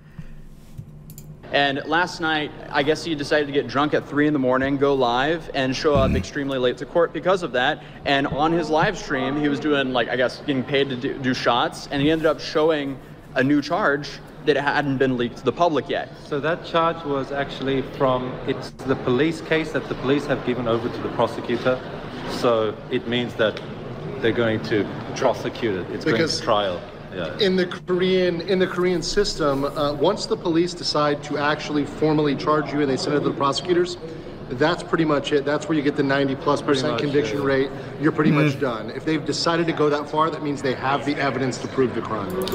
S11: And last night, I guess he decided to get drunk at 3 in the morning, go live, and show up extremely late to court because of that. And on his live stream, he was doing, like, I guess, getting paid to do shots, and he ended up showing a new charge that hadn't been leaked to the public yet.
S10: So that charge was actually it's the police case that the police have given over to the prosecutor. So it means that they're going to prosecute it. It's going to trial. Yeah.
S12: In the Korean system, once the police decide to actually formally charge you and they send it to the prosecutors, that's pretty much it. That's where you get the 90+% conviction rate. You're pretty much done. If they've decided to go that far, that means they have the evidence to prove the crime.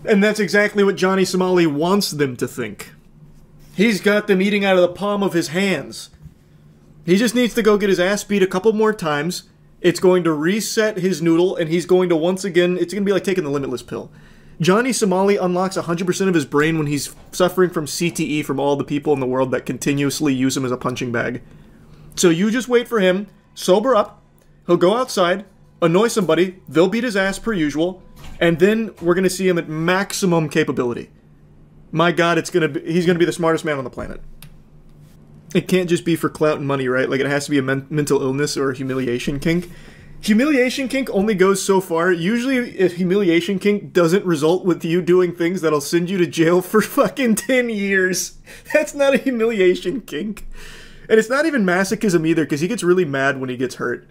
S1: And that's exactly what Johnny Somali wants them to think. He's got them eating out of the palm of his hands. He just needs to go get his ass beat a couple more times. It's going to reset his noodle, and he's going to once again, it's going to be like taking the Limitless pill. Johnny Somali unlocks 100% of his brain when he's suffering from CTE from all the people in the world that continuously use him as a punching bag. So you just wait for him, sober up, he'll go outside, annoy somebody, they'll beat his ass per usual, and then we're going to see him at maximum capability. My God, he's going to be the smartest man on the planet. It can't just be for clout and money, right? Like, it has to be a mental illness or a humiliation kink. Humiliation kink only goes so far. Usually, a humiliation kink doesn't result with you doing things that'll send you to jail for fucking 10 years. That's not a humiliation kink. And it's not even masochism either, because he gets really mad when he gets hurt.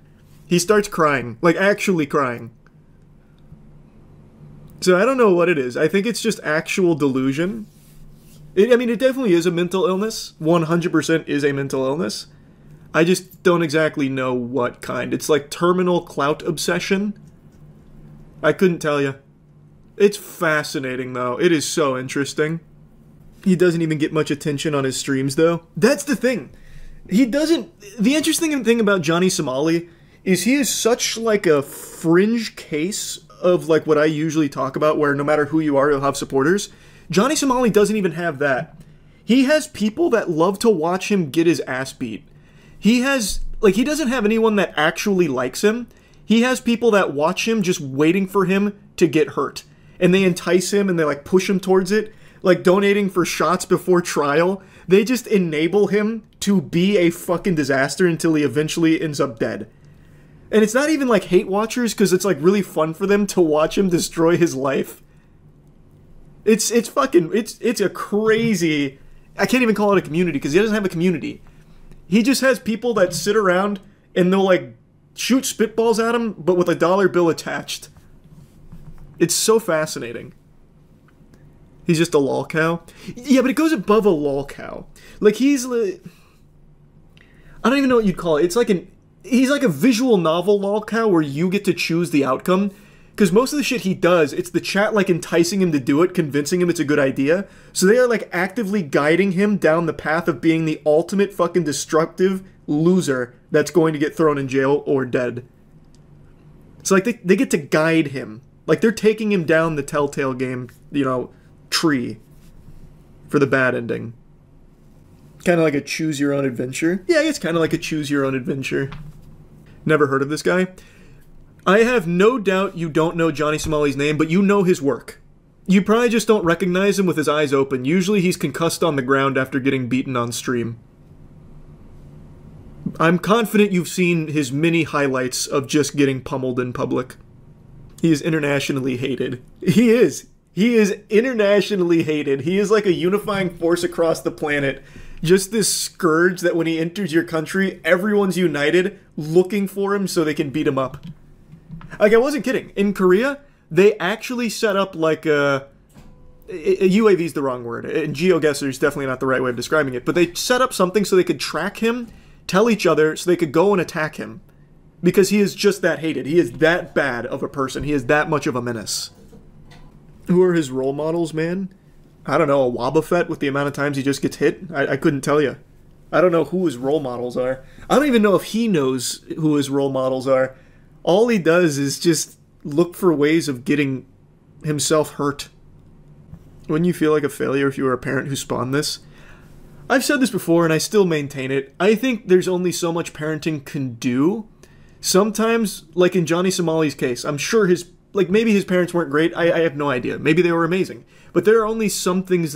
S1: He starts crying. Like, actually crying. So I don't know what it is. I think it's just actual delusion. I mean, it definitely is a mental illness. 100% is a mental illness. I just don't exactly know what kind. It's like terminal clout obsession. I couldn't tell you. It's fascinating, though. It is so interesting. He doesn't even get much attention on his streams, though. That's the thing. He doesn't... The interesting thing about Johnny Somali is he is such, like, a fringe case of, like, what I usually talk about, where no matter who you are, you'll have supporters. Johnny Somali doesn't even have that. He has people that love to watch him get his ass beat. He has, like, he doesn't have anyone that actually likes him. He has people that watch him just waiting for him to get hurt. And they entice him and they, like, push him towards it. Like, donating for shots before trial. They just enable him to be a fucking disaster until he eventually ends up dead. And it's not even, like, hate watchers, because it's, like, really fun for them to watch him destroy his life. It's a crazy... I can't even call it a community, because he doesn't have a community. He just has people that sit around, and they'll, like, shoot spitballs at him, but with a dollar bill attached. It's so fascinating. He's just a lol cow. Yeah, but it goes above a lol cow. Like, he's... I don't even know what you'd call it. It's like he's like a visual novel lol cow where you get to choose the outcome. Because most of the shit he does, it's the chat, like, enticing him to do it, convincing him it's a good idea. So they are, like, actively guiding him down the path of being the ultimate fucking destructive loser that's going to get thrown in jail or dead. It's like they get to guide him. Like, they're taking him down the Telltale game, you know, tree for the bad ending. Kind of like a choose-your-own-adventure. Yeah, it's kind of like a choose-your-own-adventure. Never heard of this guy? I have no doubt you don't know Johnny Somali's name, but you know his work. You probably just don't recognize him with his eyes open. Usually he's concussed on the ground after getting beaten on stream. I'm confident you've seen his mini highlights of just getting pummeled in public. He is internationally hated. He is. He is internationally hated. He is like a unifying force across the planet. Just this scourge that when he enters your country, everyone's united looking for him so they can beat him up. Like, I wasn't kidding. In Korea, they actually set up like a UAV is the wrong word. And GeoGuessr is definitely not the right way of describing it. But they set up something so they could track him, tell each other, so they could go and attack him. Because he is just that hated. He is that bad of a person. He is that much of a menace. Who are his role models, man? I don't know, a Wobbuffet with the amount of times he just gets hit? I couldn't tell you. I don't know who his role models are. I don't even know if he knows who his role models are. All he does is just look for ways of getting himself hurt. Wouldn't you feel like a failure if you were a parent who spawned this? I've said this before and I still maintain it. I think there's only so much parenting can do. Sometimes, like in Johnny Somali's case, I'm sure maybe his parents weren't great. I have no idea. Maybe they were amazing. But there are only some things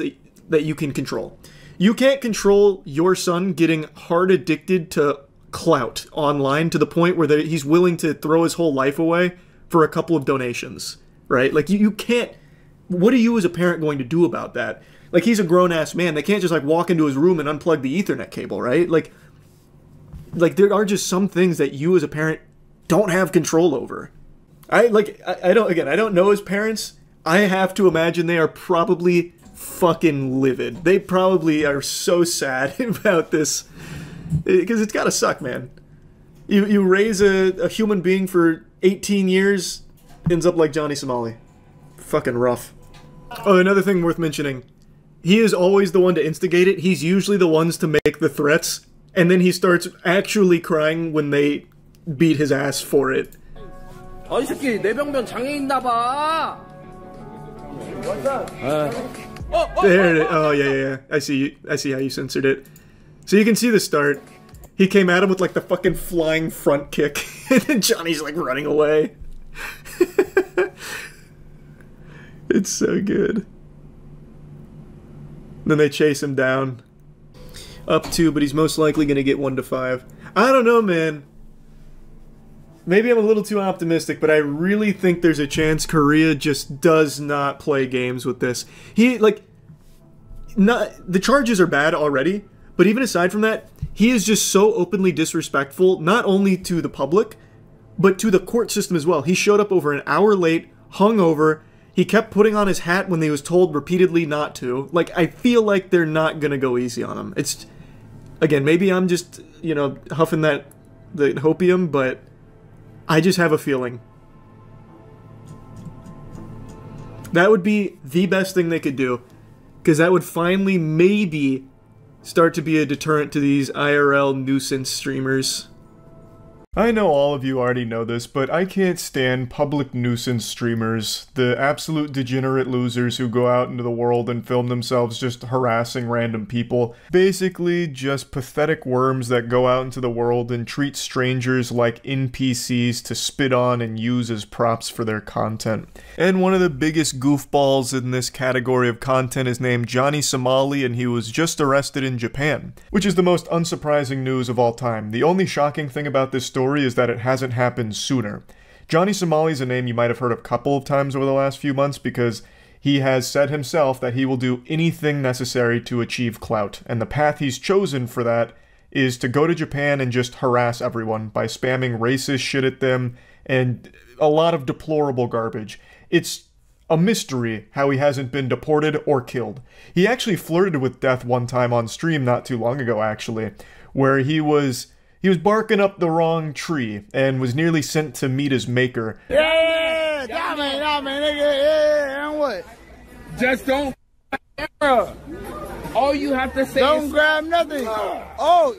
S1: that you can control. You can't control your son getting hard addicted to clout online to the point where he's willing to throw his whole life away for a couple of donations, right? Like, you can't... What are you as a parent going to do about that? Like, he's a grown-ass man. They can't just, like, walk into his room and unplug the Ethernet cable, right? Like, there are just some things that you as a parent don't have control over. I don't know his parents. I have to imagine they are probably fucking livid. They probably are so sad about this. Because it's gotta suck, man. You raise a human being for 18 years, ends up like Johnny Somali. Fucking rough. Oh, another thing worth mentioning. He is always the one to instigate it. He's usually the ones to make the threats. And then he starts actually crying when they beat his ass for it.
S13: 이 새끼 내병변 장애 있나 봐.
S1: There it is. Oh yeah. I see how you censored it. So you can see the start. He came at him with like the fucking flying front kick, and then Johnny's like running away. It's so good. Then they chase him down. Up 2, but he's most likely gonna get 1 to 5. I don't know, man. Maybe I'm a little too optimistic, but I really think there's a chance Korea just does not play games with this. The charges are bad already, but even aside from that, he is just so openly disrespectful, not only to the public, but to the court system as well. He showed up over an hour late, hungover. He kept putting on his hat when he was told repeatedly not to. Like, I feel like they're not gonna go easy on him. It's, again, maybe I'm just, huffing the hopium, but I just have a feeling. That would be the best thing they could do. Because that would finally, maybe, start to be a deterrent to these IRL nuisance streamers. I know all of you already know this, but I can't stand public nuisance streamers, the absolute degenerate losers who go out into the world and film themselves just harassing random people. Basically, just pathetic worms that go out into the world and treat strangers like NPCs to spit on and use as props for their content. And one of the biggest goofballs in this category of content is named Johnny Somali, and he was just arrested in Japan, which is the most unsurprising news of all time. The only shocking thing about this story is that it hasn't happened sooner. Johnny Somali is a name you might have heard a couple of times over the last few months because he has said himself that he will do anything necessary to achieve clout, and the path he's chosen for that is to go to Japan and just harass everyone by spamming racist shit at them and a lot of deplorable garbage. It's a mystery how he hasn't been deported or killed. He actually flirted with death one time on stream not too long ago, actually, where he was barking up the wrong tree and was nearly sent to meet his maker.
S13: Yeah, nigga, yeah, and what? Just don't camera. All you have to say don't grab nothing. Oh.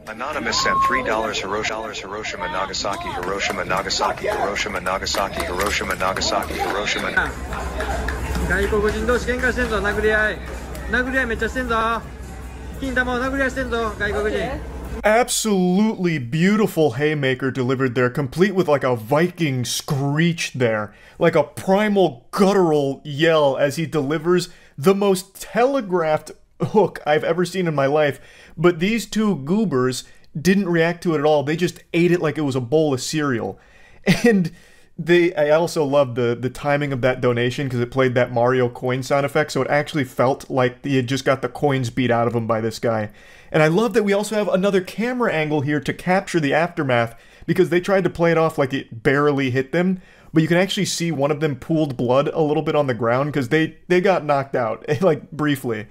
S5: Anonymous sent $3 Hiroshima, Nagasaki, Hiroshima, Nagasaki, Hiroshima, Nagasaki, Hiroshima, Nagasaki, Hiroshima.
S14: 外国人同士喧嘩してんぞ、殴り合いめっちゃしてんぞ。金玉を殴り合いしてんぞ、外国人。
S1: Absolutely beautiful haymaker delivered there, complete with like a Viking screech there, like a primal guttural yell as he delivers the most telegraphed hook I've ever seen in my life. But these two goobers didn't react to it at all. They just ate it like it was a bowl of cereal. And I also loved the timing of that donation because it played that Mario coin sound effect, so it actually felt like he had just got the coins beat out of him by this guy. And I love that we also have another camera angle here to capture the aftermath, because they tried to play it off like it barely hit them, but you can actually see one of them pooled blood a little bit on the ground because they got knocked out, like briefly.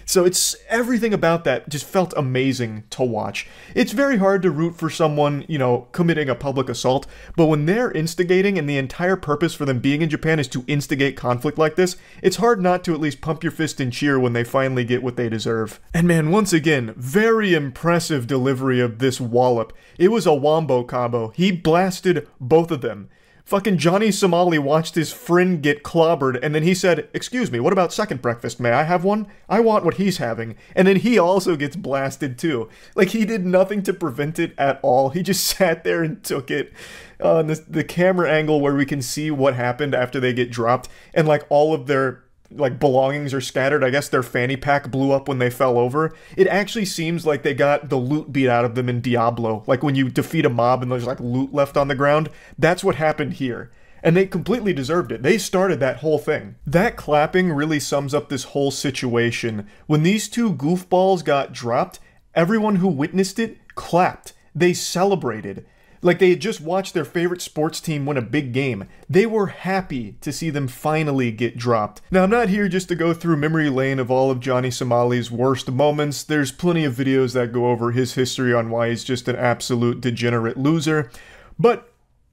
S1: So it's everything about that just felt amazing to watch. It's very hard to root for someone, you know, committing a public assault, but when they're instigating and the entire purpose for them being in Japan is to instigate conflict like this, it's hard not to at least pump your fist and cheer when they finally get what they deserve. And man, once again, very impressive delivery of this wallop. It was a wombo combo. He blasted both of them. Fucking Johnny Somali watched his friend get clobbered, and then he said, "Excuse me, what about second breakfast? May I have one? I want what he's having." And then he also gets blasted too. Like, he did nothing to prevent it at all. He just sat there and took it. The camera angle where we can see what happened after they get dropped, and like all of their like belongings are scattered. I guess their fanny pack blew up when they fell over. It actually seems like they got the loot beat out of them in Diablo. Like when you defeat a mob and there's like loot left on the ground. That's what happened here. And they completely deserved it. They started that whole thing. That clapping really sums up this whole situation. When these two goofballs got dropped, everyone who witnessed it clapped. They celebrated. Like they had just watched their favorite sports team win a big game. They were happy to see them finally get dropped. Now, I'm not here just to go through memory lane of all of Johnny Somali's worst moments. There's plenty of videos that go over his history on why he's just an absolute degenerate loser. But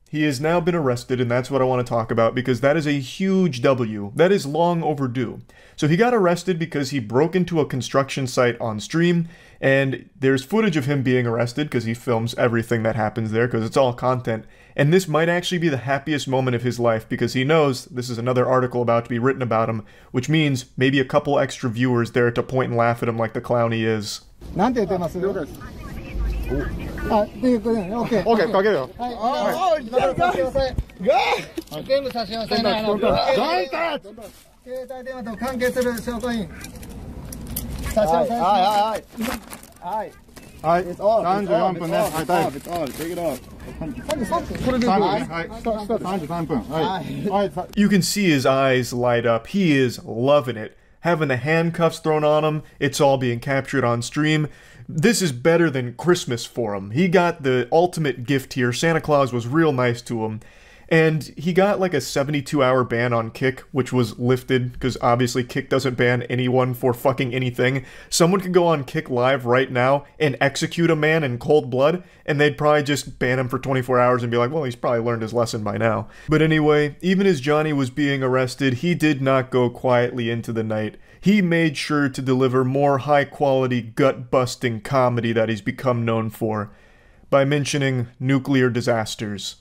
S1: he has now been arrested, and that's what I want to talk about, because that is a huge W. That is long overdue. So he got arrested because he broke into a construction site on stream, and there's footage of him being arrested because he films everything that happens there because it's all content. And this might actually be the happiest moment of his life because he knows this is another article about to be written about him, which means maybe a couple extra viewers there to point and laugh at him like the clown he is. You can see his eyes light up. He is loving it. Having the handcuffs thrown on him, it's all being captured on stream. This is better than Christmas for him. He got the ultimate gift here. Santa Claus was real nice to him. And he got like a 72-hour ban on Kick, which was lifted, because obviously Kick doesn't ban anyone for fucking anything. Someone could go on Kick Live right now and execute a man in cold blood, and they'd probably just ban him for 24 hours and be like, well, he's probably learned his lesson by now. But anyway, even as Johnny was being arrested, he did not go quietly into the night. He made sure to deliver more high-quality, gut-busting comedy that he's become known for, by mentioning nuclear disasters.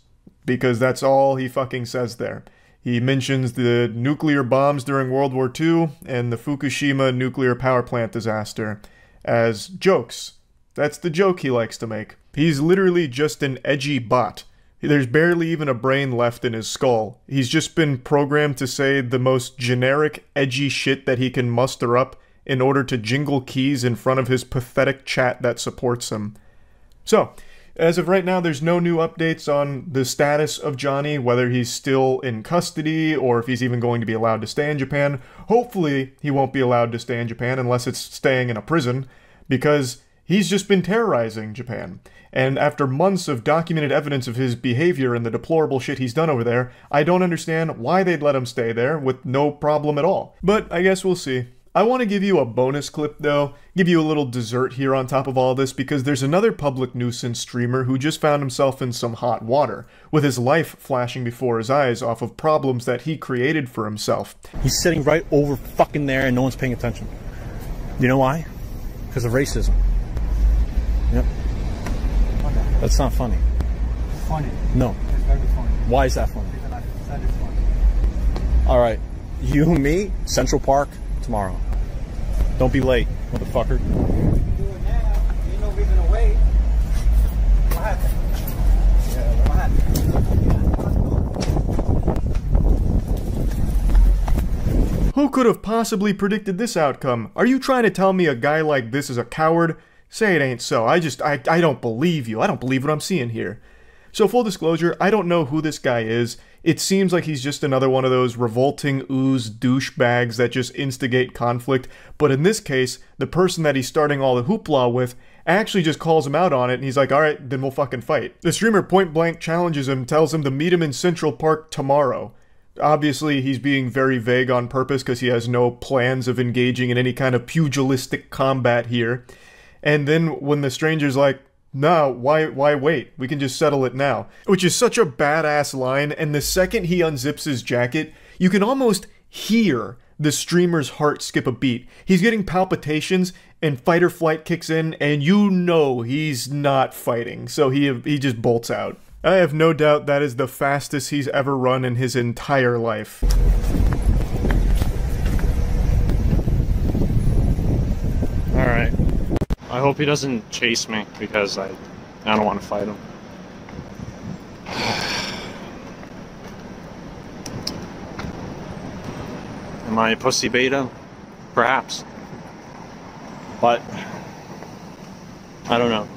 S1: Because that's all he fucking says there. He mentions the nuclear bombs during World War II and the Fukushima nuclear power plant disaster as jokes. That's the joke he likes to make. He's literally just an edgy bot. There's barely even a brain left in his skull. He's just been programmed to say the most generic, edgy shit that he can muster up in order to jingle keys in front of his pathetic chat that supports him. So, as of right now, there's no new updates on the status of Johnny, whether he's still in custody or if he's even going to be allowed to stay in Japan. Hopefully, he won't be allowed to stay in Japan unless it's staying in a prison, because he's just been terrorizing Japan. And after months of documented evidence of his behavior and the deplorable shit he's done over there, I don't understand why they'd let him stay there with no problem at all. But I guess we'll see. I want to give you a bonus clip though, give you a little dessert here on top of all this, because there's another public nuisance streamer who just found himself in some hot water, with his life flashing before his eyes off of problems that he created for himself.
S15: He's sitting right over fucking there and no one's paying attention. You know why? Because of racism. Yep. That's not funny.
S16: Funny.
S15: No.
S16: It's very funny.
S15: Why is that funny?
S16: Because that is funny.
S15: Alright, you and me, Central Park, tomorrow. Don't be late, motherfucker.
S16: Do it now. Ain't no reason to wait.
S1: Who could have possibly predicted this outcome? Are you trying to tell me a guy like this is a coward? Say it ain't so. I don't believe you. I don't believe what I'm seeing here. So full disclosure, I don't know who this guy is. It seems like he's just another one of those revolting ooze douchebags that just instigate conflict. But in this case, the person that he's starting all the hoopla with actually just calls him out on it, and he's like, alright, then we'll fucking fight. The streamer point blank challenges him, tells him to meet him in Central Park tomorrow. Obviously, he's being very vague on purpose because he has no plans of engaging in any kind of pugilistic combat here. And then when the stranger's like, no, why wait? We can just settle it now. Which is such a badass line, and the second he unzips his jacket, you can almost hear the streamer's heart skip a beat. He's getting palpitations, and fight or flight kicks in, and you know he's not fighting, so he just bolts out. I have no doubt that is the fastest he's ever run in his entire life.
S8: Alright. I hope he doesn't chase me, because I don't want to fight him. Am I a pussy beta? Perhaps. But I don't know.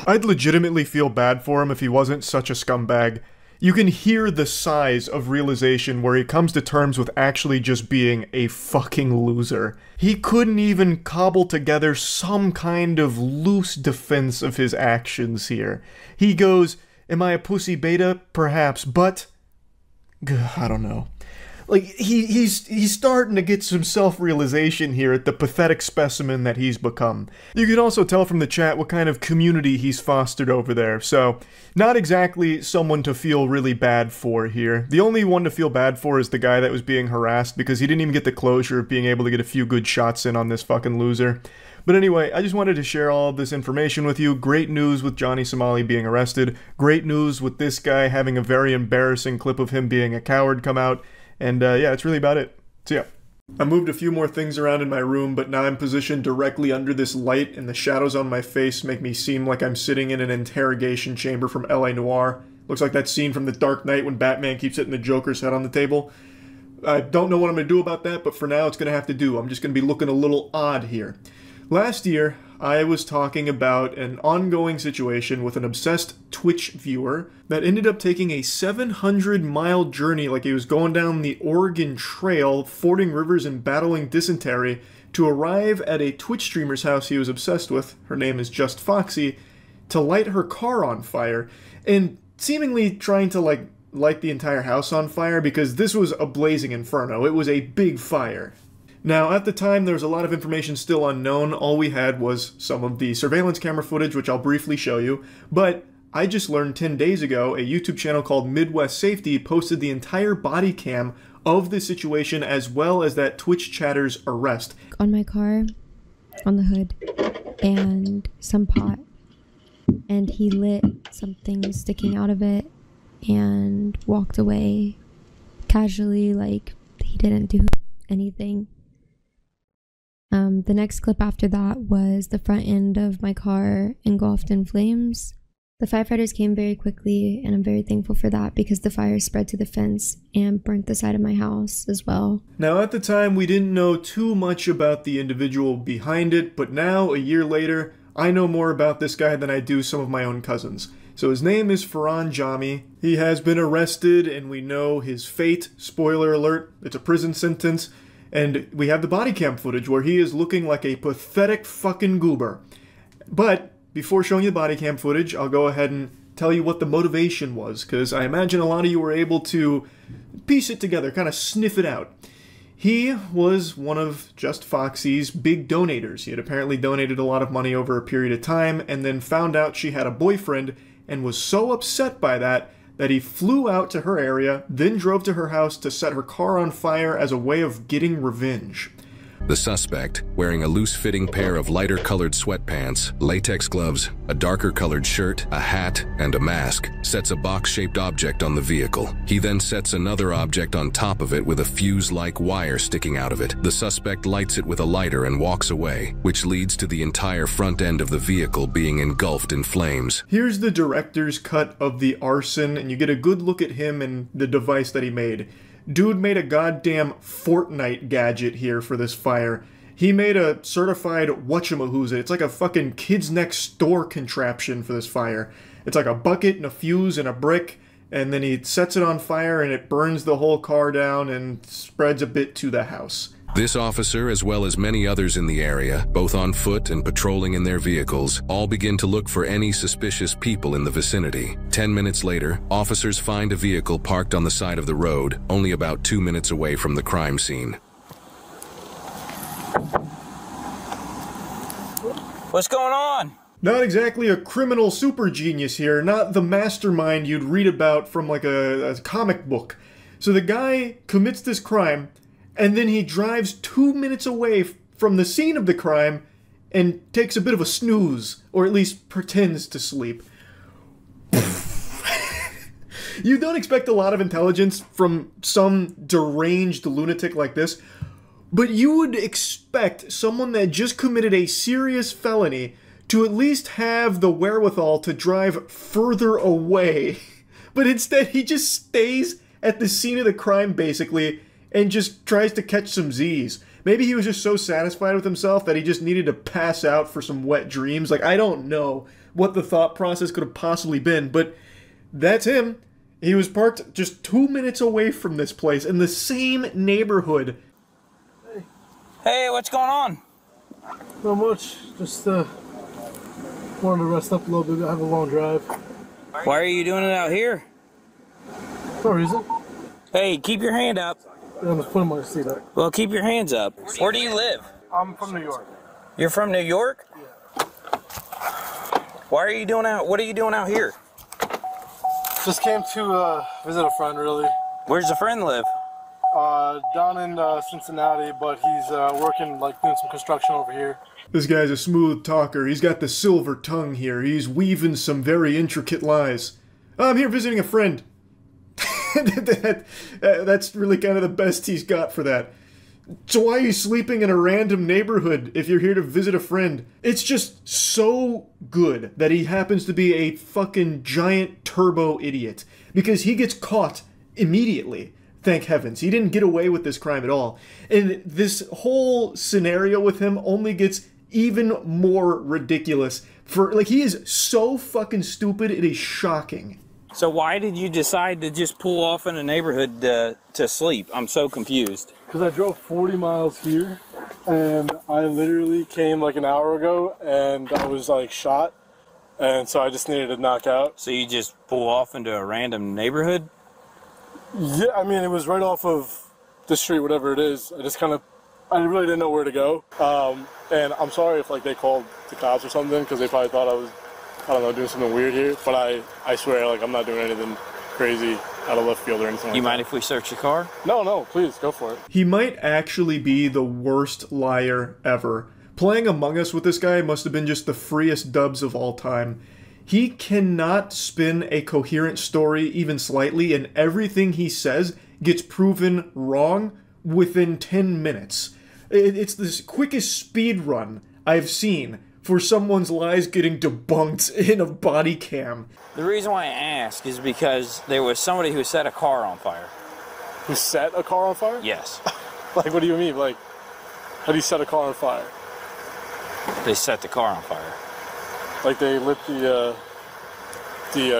S1: I'd legitimately feel bad for him if he wasn't such a scumbag. You can hear the size of realization where he comes to terms with actually just being a fucking loser. He couldn't even cobble together some kind of loose defense of his actions here. He goes, am I a pussy beta? Perhaps, but I don't know. Like, he's starting to get some self-realization here at the pathetic specimen that he's become. You can also tell from the chat what kind of community he's fostered over there, so not exactly someone to feel really bad for here. The only one to feel bad for is the guy that was being harassed, because he didn't even get the closure of being able to get a few good shots in on this fucking loser. But anyway, I just wanted to share all of this information with you. Great news with Johnny Somali being arrested. Great news with this guy having a very embarrassing clip of him being a coward come out. And yeah, that's really about it. So yeah. I moved a few more things around in my room, but now I'm positioned directly under this light, and the shadows on my face make me seem like I'm sitting in an interrogation chamber from L.A. Noire. Looks like that scene from The Dark Knight when Batman keeps hitting the Joker's head on the table. I don't know what I'm going to do about that, but for now it's going to have to do. I'm just going to be looking a little odd here. Last year, I was talking about an ongoing situation with an obsessed Twitch viewer that ended up taking a 700-mile journey, like he was going down the Oregon Trail, fording rivers and battling dysentery, to arrive at a Twitch streamer's house he was obsessed with, her name is Just Foxy, to light her car on fire, and seemingly trying to light the entire house on fire, because this was a blazing inferno. It was a big fire. Now, at the time, there was a lot of information still unknown. All we had was some of the surveillance camera footage, which I'll briefly show you. But I just learned 10 days ago, a YouTube channel called Midwest Safety posted the entire body cam of the situation, as well as that Twitch chatter's arrest.
S17: On my car, on the hood, and some pot. And he lit something sticking out of it and walked away casually, like he didn't do anything. The next clip after that was the front end of my car engulfed in flames. The firefighters came very quickly, and I'm very thankful for that, because the fire spread to the fence and burnt the side of my house as well.
S1: Now, at the time, we didn't know too much about the individual behind it, but now, a year later, I know more about this guy than I do some of my own cousins. So his name is Farhan Jami. He has been arrested, and we know his fate. Spoiler alert, it's a prison sentence. And we have the body cam footage where he is looking like a pathetic fucking goober. But before showing you the body cam footage, I'll go ahead and tell you what the motivation was, because I imagine a lot of you were able to piece it together, kind of sniff it out. He was one of Just Foxy's big donators. He had apparently donated a lot of money over a period of time, and then found out she had a boyfriend, and was so upset by that he flew out to her area, then drove to her house to set her car on fire as a way of getting revenge.
S18: The suspect, wearing a loose-fitting pair of lighter-colored sweatpants, latex gloves, a darker-colored shirt, a hat, and a mask, sets a box-shaped object on the vehicle. He then sets another object on top of it with a fuse-like wire sticking out of it. The suspect lights it with a lighter and walks away, which leads to the entire front end of the vehicle being engulfed in flames.
S1: Here's the director's cut of the arson, and you get a good look at him and the device that he made. Dude made a goddamn Fortnite gadget here for this fire. He made a certified whatchamahooza. It's like a fucking kids next door contraption for this fire. It's like a bucket and a fuse and a brick, and then he sets it on fire and it burns the whole car down and spreads a bit to the house.
S18: This officer, as well as many others in the area, both on foot and patrolling in their vehicles, all begin to look for any suspicious people in the vicinity. 10 minutes later, officers find a vehicle parked on the side of the road, only about 2 minutes away from the crime scene.
S19: What's going on?
S1: Not exactly a criminal super genius here, not the mastermind you'd read about from like a comic book. So the guy commits this crime, and then he drives 2 minutes away from the scene of the crime and takes a bit of a snooze, or at least pretends to sleep. You don't expect a lot of intelligence from some deranged lunatic like this, but you would expect someone that just committed a serious felony to at least have the wherewithal to drive further away. But instead, he just stays at the scene of the crime, basically, and just tries to catch some Z's. Maybe he was just so satisfied with himself that he just needed to pass out for some wet dreams. Like, I don't know what the thought process could have possibly been, but that's him. He was parked just 2 minutes away from this place in the same neighborhood.
S19: Hey, what's going on?
S20: Not much. Just wanted to rest up a little bit. I have a long drive.
S19: Why are you doing it out here?
S20: No reason.
S19: Hey, keep your hand up.
S20: I'm just putting my seat up.
S19: Well, keep your hands up. Where do you live?
S20: I'm from New York.
S19: You're from New York?
S20: Yeah.
S19: Why are you doing out? What are you doing out here?
S20: Just came to visit a friend, really.
S19: Where's the friend live?
S20: Down in Cincinnati, but he's working, like, doing some construction over here.
S1: This guy's a smooth talker. He's got the silver tongue here. He's weaving some very intricate lies. I'm here visiting a friend. That's really kind of the best he's got for that. So why are you sleeping in a random neighborhood if you're here to visit a friend? It's just so good that he happens to be a fucking giant turbo idiot. Because he gets caught immediately. Thank heavens. He didn't get away with this crime at all. And this whole scenario with him only gets even more ridiculous. He is so fucking stupid, it is shocking.
S19: So why did you decide to just pull off in a neighborhood to sleep? I'm so confused.
S20: Because I drove 40 miles here, and I literally came like an hour ago, and I was like shot, and so I just needed to knock out.
S19: So you just pull off into a random neighborhood?
S20: Yeah, I mean, it was right off of the street, whatever it is. I really didn't know where to go. And I'm sorry if like they called the cops or something, because they probably thought I was, I don't know, doing something weird here. But I swear, like, I'm not doing anything crazy out of left field or anything like that.
S19: You mind if we search the car?
S20: No, please, go for it.
S1: He might actually be the worst liar ever. Playing Among Us with this guy must have been just the freest dubs of all time. He cannot spin a coherent story even slightly, and everything he says gets proven wrong within 10 minutes. It's the quickest speed run I've seen for someone's lies getting debunked in a body cam.
S19: The reason why I ask is because there was somebody who set a car on fire.
S20: Who set a car on fire?
S19: Yes.
S20: Like, what do you mean? Like, how do you set a car on fire?
S19: They set the car on fire.
S20: Like they lit the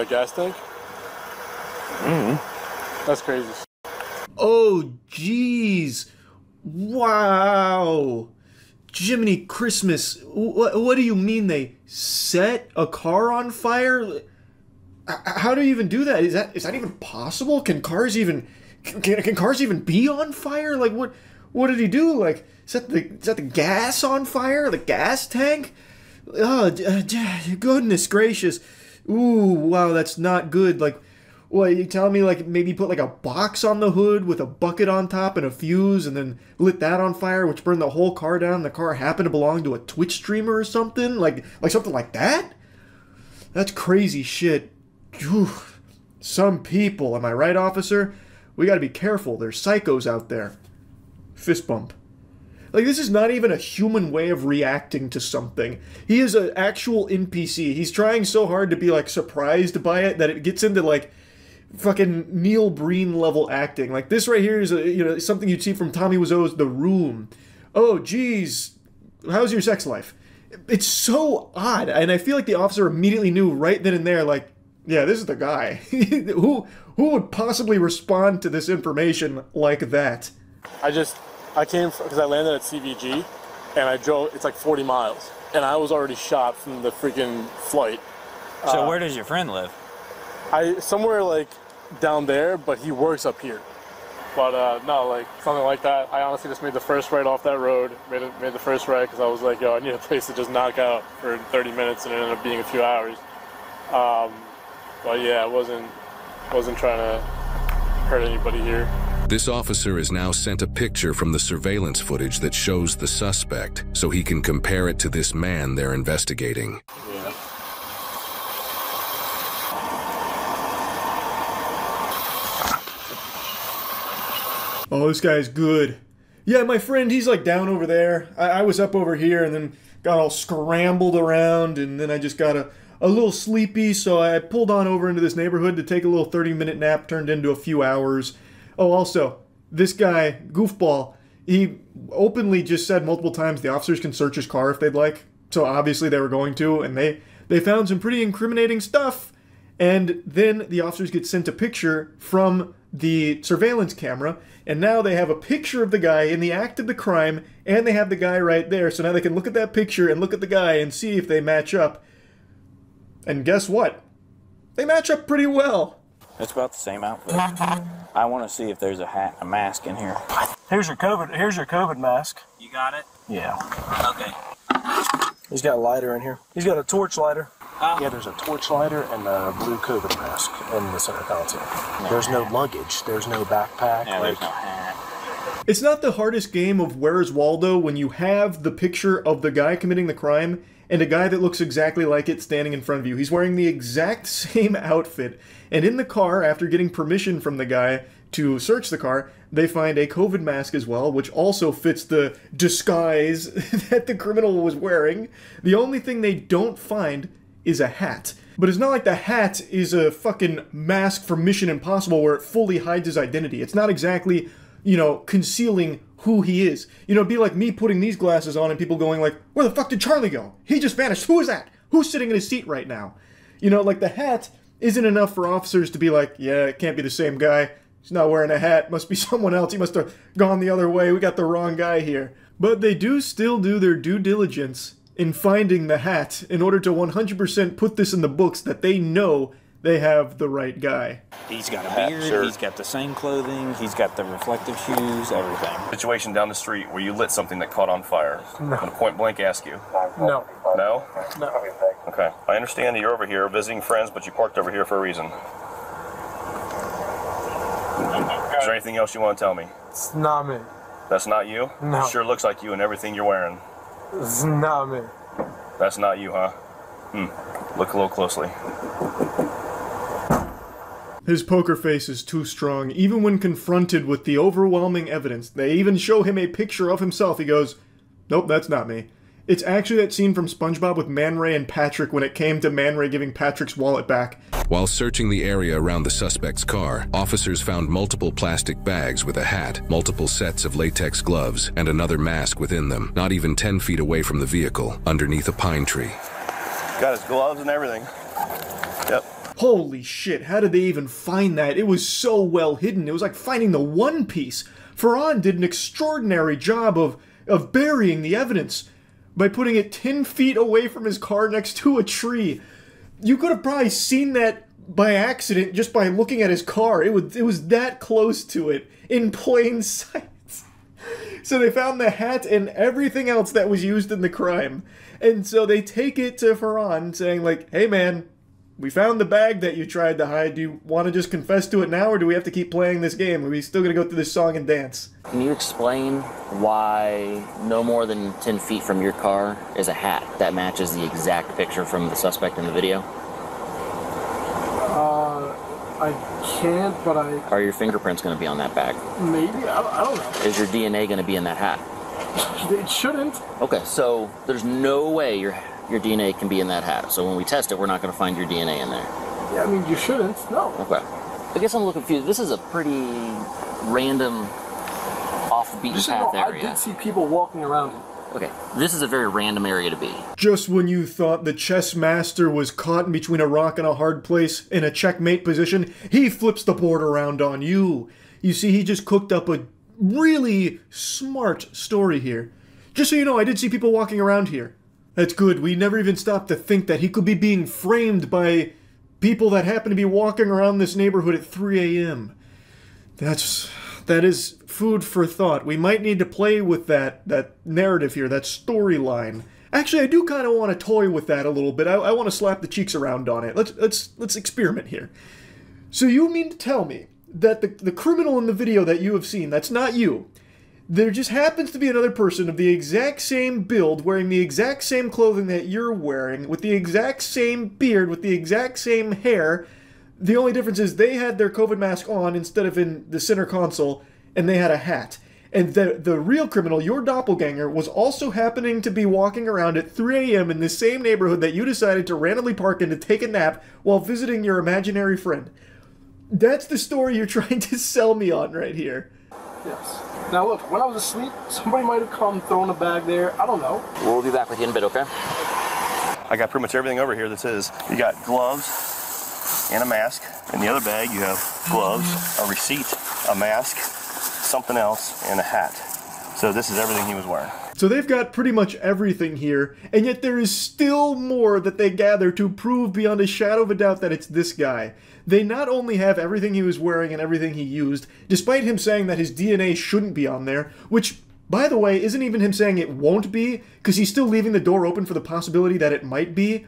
S20: gas tank?
S19: Mm-hmm.
S20: That's crazy.
S1: Oh, jeez. Wow. Jiminy Christmas. What do you mean they set a car on fire? How do you even do that? Is that even possible? Can cars even be on fire? Like, what did he do? Like, set the gas on fire? The gas tank? Oh, goodness gracious. Ooh, wow, that's not good. Like, What, you telling me, like, maybe put, like, a box on the hood with a bucket on top and a fuse and then lit that on fire, which burned the whole car down? The car happened to belong to a Twitch streamer or something? Like something like that? That's crazy shit. Whew. Some people, am I right, officer? We gotta be careful. There's psychos out there. Fist bump. Like, this is not even a human way of reacting to something. He is an actual NPC. He's trying so hard to be, like, surprised by it that it gets into, like, fucking Neil Breen level acting. Like, this right here is something you'd see from Tommy Wiseau's The Room. Oh, geez, how's your sex life? It's so odd, and I feel like the officer immediately knew right then and there, like, yeah, this is the guy. Who would possibly respond to this information like that?
S20: I came because I landed at CVG, and I drove, it's like 40 miles, and I was already shot from the freaking flight.
S19: So where does your friend live?
S20: Somewhere like down there, but he works up here. But no, like something like that. I honestly just made the first right off that road. Made the first right because I was like, yo, I need a place to just knock out for 30 minutes, and it ended up being a few hours. But yeah, I wasn't trying to hurt anybody here.
S18: This officer has now sent a picture from the surveillance footage that shows the suspect, so he can compare it to this man they're investigating.
S20: Yeah.
S1: Oh, this guy's good. Yeah, my friend, he's like down over there. I was up over here and then got all scrambled around, and then I just got a little sleepy, so I pulled on over into this neighborhood to take a little 30-minute nap, turned into a few hours. Oh, also, this guy, Goofball, he openly just said multiple times the officers can search his car if they'd like. So obviously they were going to, and they found some pretty incriminating stuff. And then the officers get sent a picture from the surveillance camera, and now they have a picture of the guy in the act of the crime, and they have the guy right there, so now they can look at that picture and look at the guy and see if they match up. And guess what? They match up pretty well.
S19: It's about the same outfit. I want to see if there's a mask in here.
S20: Here's your COVID mask.
S19: You got it?
S20: Yeah.
S19: Okay.
S20: He's got a lighter in here. He's got a torch lighter. Yeah, there's a torch lighter and a blue COVID mask in the center console. There's no luggage. There's no backpack.
S19: Yeah, there's no hat.
S1: It's not the hardest game of Where's Waldo when you have the picture of the guy committing the crime and a guy that looks exactly like it standing in front of you. He's wearing the exact same outfit. And in the car, after getting permission from the guy to search the car, they find a COVID mask as well, which also fits the disguise that the criminal was wearing. The only thing they don't find is a hat. But it's not like the hat is a fucking mask from Mission Impossible where it fully hides his identity. It's not exactly, concealing who he is. It'd be like me putting these glasses on and people going like, where the fuck did Charlie go? He just vanished. Who is that? Who's sitting in his seat right now? Like the hat isn't enough for officers to be like, yeah, it can't be the same guy. He's not wearing a hat. Must be someone else. He must have gone the other way. We got the wrong guy here. But they do still do their due diligence in finding the hat in order to 100% put this in the books that they know they have the right guy.
S19: He's got a beard, he's got the same clothing, he's got the reflective shoes, everything.
S21: Situation down the street where you lit something that caught on fire.
S20: No.
S21: I'm gonna point blank ask you.
S20: No.
S21: No?
S20: No.
S21: Okay. I understand that you're over here visiting friends, but you parked over here for a reason. Is there anything else you want to tell me?
S20: It's not me.
S21: That's not you?
S20: No.
S21: It sure looks like you and everything you're wearing.
S20: It's not me.
S21: That's not you, huh? Look a little closely.
S1: His poker face is too strong. Even when confronted with the overwhelming evidence, they even show him a picture of himself. He goes, nope, that's not me. It's actually that scene from SpongeBob with Man Ray and Patrick when it came to Man Ray giving Patrick's wallet back.
S18: While searching the area around the suspect's car, officers found multiple plastic bags with a hat, multiple sets of latex gloves, and another mask within them, not even 10 feet away from the vehicle, underneath a pine tree.
S21: Got his gloves and everything. Yep.
S1: Holy shit, how did they even find that? It was so well hidden. It was like finding the One Piece. Ferran did an extraordinary job of burying the evidence by putting it 10 feet away from his car next to a tree. You could have probably seen that by accident just by looking at his car. It was that close to it in plain sight. So they found the hat and everything else that was used in the crime. And so they take it to Ferran saying like, hey man, We found the bag that you tried to hide. Do you want to just confess to it now, or do we have to keep playing this game? Are we still going to go through this song and dance?
S2: Can you explain why no more than 10 feet from your car is a hat that matches the exact picture from the suspect in the video?
S20: I can't, but
S2: Are your fingerprints going to be on that bag?
S20: maybe, I don't know.
S2: Is your DNA going to be in that hat?
S20: It shouldn't.
S2: Okay, so there's no way your DNA can be in that hat. So when we test it, we're not going to find your DNA in there.
S20: Yeah, I mean, you shouldn't, no.
S2: Okay. I guess I'm a little confused. This is a pretty random, off the beaten
S20: Just so you
S2: path
S20: know,
S2: area.
S20: I did see people walking around it.
S2: Okay, this is a very random area to be.
S1: Just when you thought the chess master was caught in between a rock and a hard place in a checkmate position, he flips the board around on you. You see, he just cooked up a really smart story here. Just so you know, I did see people walking around here. That's good. We never even stopped to think that he could be being framed by people that happen to be walking around this neighborhood at 3 a.m. That is food for thought. We might need to play with that narrative here, that storyline. Actually, I do kind of want to toy with that a little bit. I want to slap the cheeks around on it. Let's experiment here. So you mean to tell me that the criminal in the video that you have seen, that's not you. There just happens to be another person of the exact same build, wearing the exact same clothing that you're wearing, with the exact same beard, with the exact same hair. The only difference is they had their COVID mask on instead of in the center console, and they had a hat. And the real criminal, your doppelganger, was also happening to be walking around at 3 a.m. in the same neighborhood that you decided to randomly park in to take a nap while visiting your imaginary friend. That's the story you're trying to sell me on right here.
S20: Yes. Now look, when I was asleep, somebody might have come, thrown a bag there. I don't know.
S2: We'll be back with you in a bit, okay?
S21: I got pretty much everything over here that's his. You got gloves and a mask. In the other bag, you have gloves, a receipt, a mask, something else, and a hat. So this is everything he was wearing.
S1: So they've got pretty much everything here, and yet there is still more that they gather to prove beyond a shadow of a doubt that it's this guy. They not only have everything he was wearing and everything he used, despite him saying that his DNA shouldn't be on there, which, by the way, isn't even him saying it won't be, because he's still leaving the door open for the possibility that it might be.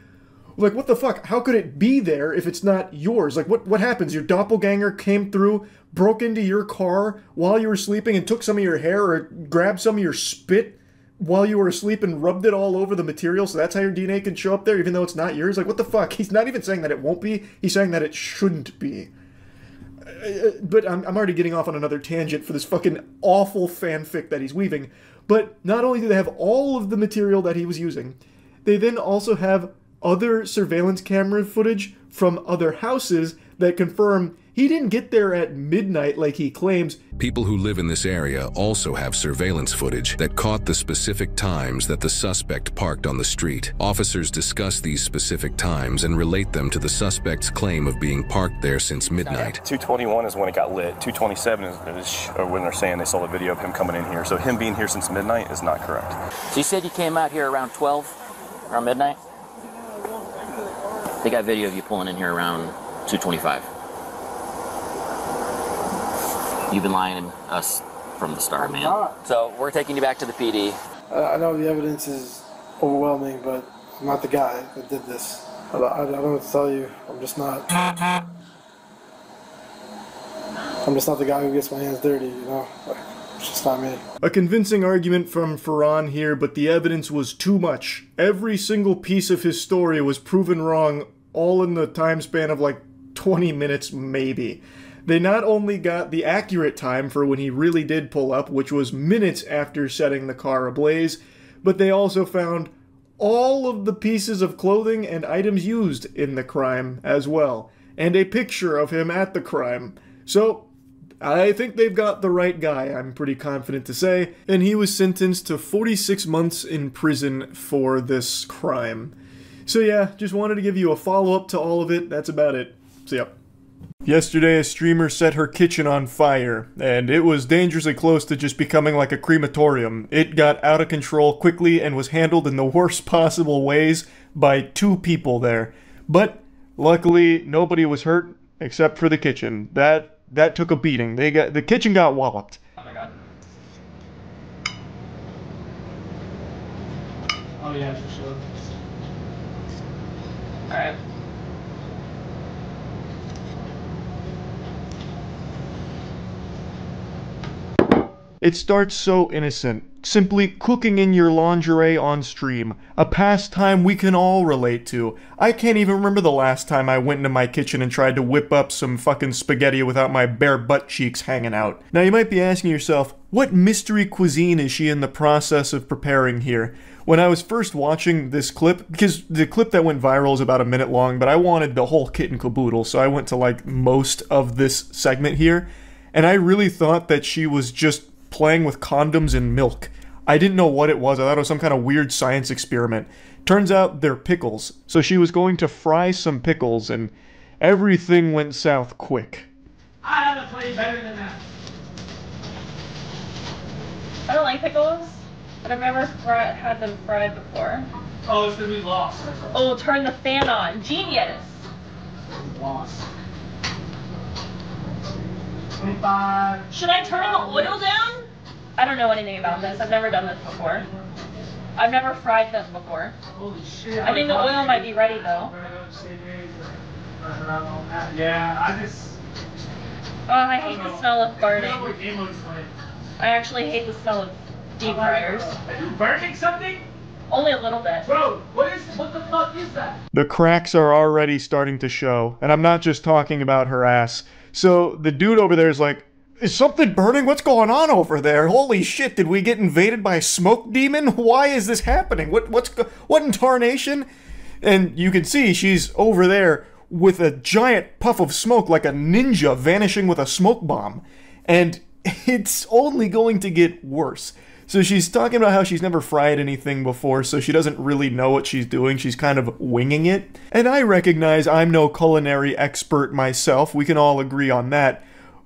S1: Like, what the fuck? How could it be there if it's not yours? Like, what happens? Your doppelganger came through, broke into your car while you were sleeping and took some of your hair or grabbed some of your spit while you were asleep and rubbed it all over the material, so that's how your DNA can show up there even though it's not yours? Like, what the fuck? He's not even saying that it won't be. He's saying that it shouldn't be. But I'm already getting off on another tangent for this fucking awful fanfic that he's weaving. But not only do they have all of the material that he was using, they then also have other surveillance camera footage from other houses that confirm he didn't get there at midnight like he claims.
S18: People who live in this area also have surveillance footage that caught the specific times that the suspect parked on the street. Officers discuss these specific times and relate them to the suspect's claim of being parked there since midnight.
S21: 2:21 is when it got lit. 2:27 is when they're saying they saw the video of him coming in here. So him being here since midnight is not correct.
S2: So you said you came out here around 12, around midnight? They got video of you pulling in here around 2:25. You've been lying to us from the start, man. So we're taking you back to the PD.
S20: I know the evidence is overwhelming, but I'm not the guy that did this. I don't know what to tell you. I'm just not the guy who gets my hands dirty, you know? Like, it's just not me.
S1: A convincing argument from Ferran here, but the evidence was too much. Every single piece of his story was proven wrong, all in the time span of like 20 minutes maybe. They not only got the accurate time for when he really did pull up, which was minutes after setting the car ablaze, but they also found all of the pieces of clothing and items used in the crime as well, and a picture of him at the crime. So, I think they've got the right guy, I'm pretty confident to say, and he was sentenced to 46 months in prison for this crime. So yeah, just wanted to give you a follow-up to all of it. That's about it. See ya. Yesterday, a streamer set her kitchen on fire, and it was dangerously close to just becoming like a crematorium. It got out of control quickly and was handled in the worst possible ways by 2 people there. But luckily, nobody was hurt except for the kitchen. That took a beating. The kitchen got walloped.
S16: Oh my god. Oh yeah, for sure. Alright.
S1: It starts so innocent, simply cooking in your lingerie on stream, a pastime we can all relate to. I can't even remember the last time I went into my kitchen and tried to whip up some fucking spaghetti without my bare butt cheeks hanging out. Now you might be asking yourself, what mystery cuisine is she in the process of preparing here? When I was first watching this clip, because the clip that went viral is about a minute long, but I wanted the whole kit and caboodle, so I went to like most of this segment here, and I really thought that she was just playing with condoms and milk. I didn't know what it was. I thought it was some kind of weird science experiment. Turns out they're pickles. So she was going to fry some pickles, and everything went south quick.
S6: I have a play better than that. I don't like pickles, but I've never had them fried before.
S13: Oh, it's gonna be lost.
S6: Oh, turn the fan on. Genius.
S13: Lost. 25.
S6: Should I turn the oil down? I don't know anything about this. I've never done this before. I've never fried them before.
S13: Holy shit.
S6: I think the oil might be ready though.
S13: Yeah, I just...
S6: Oh, I hate the smell of burning. I actually hate the smell of deep fryers.
S13: Are you burning something?
S6: Only a little bit.
S13: Bro, what the fuck is that?
S1: The cracks are already starting to show, and I'm not just talking about her ass. So the dude over there is like, is something burning? What's going on over there? Holy shit, did we get invaded by a smoke demon? Why is this happening? What in tarnation? And you can see she's over there with a giant puff of smoke like a ninja vanishing with a smoke bomb. And it's only going to get worse. So she's talking about how she's never fried anything before, so she doesn't really know what she's doing. She's kind of winging it. And I recognize I'm no culinary expert myself. We can all agree on that.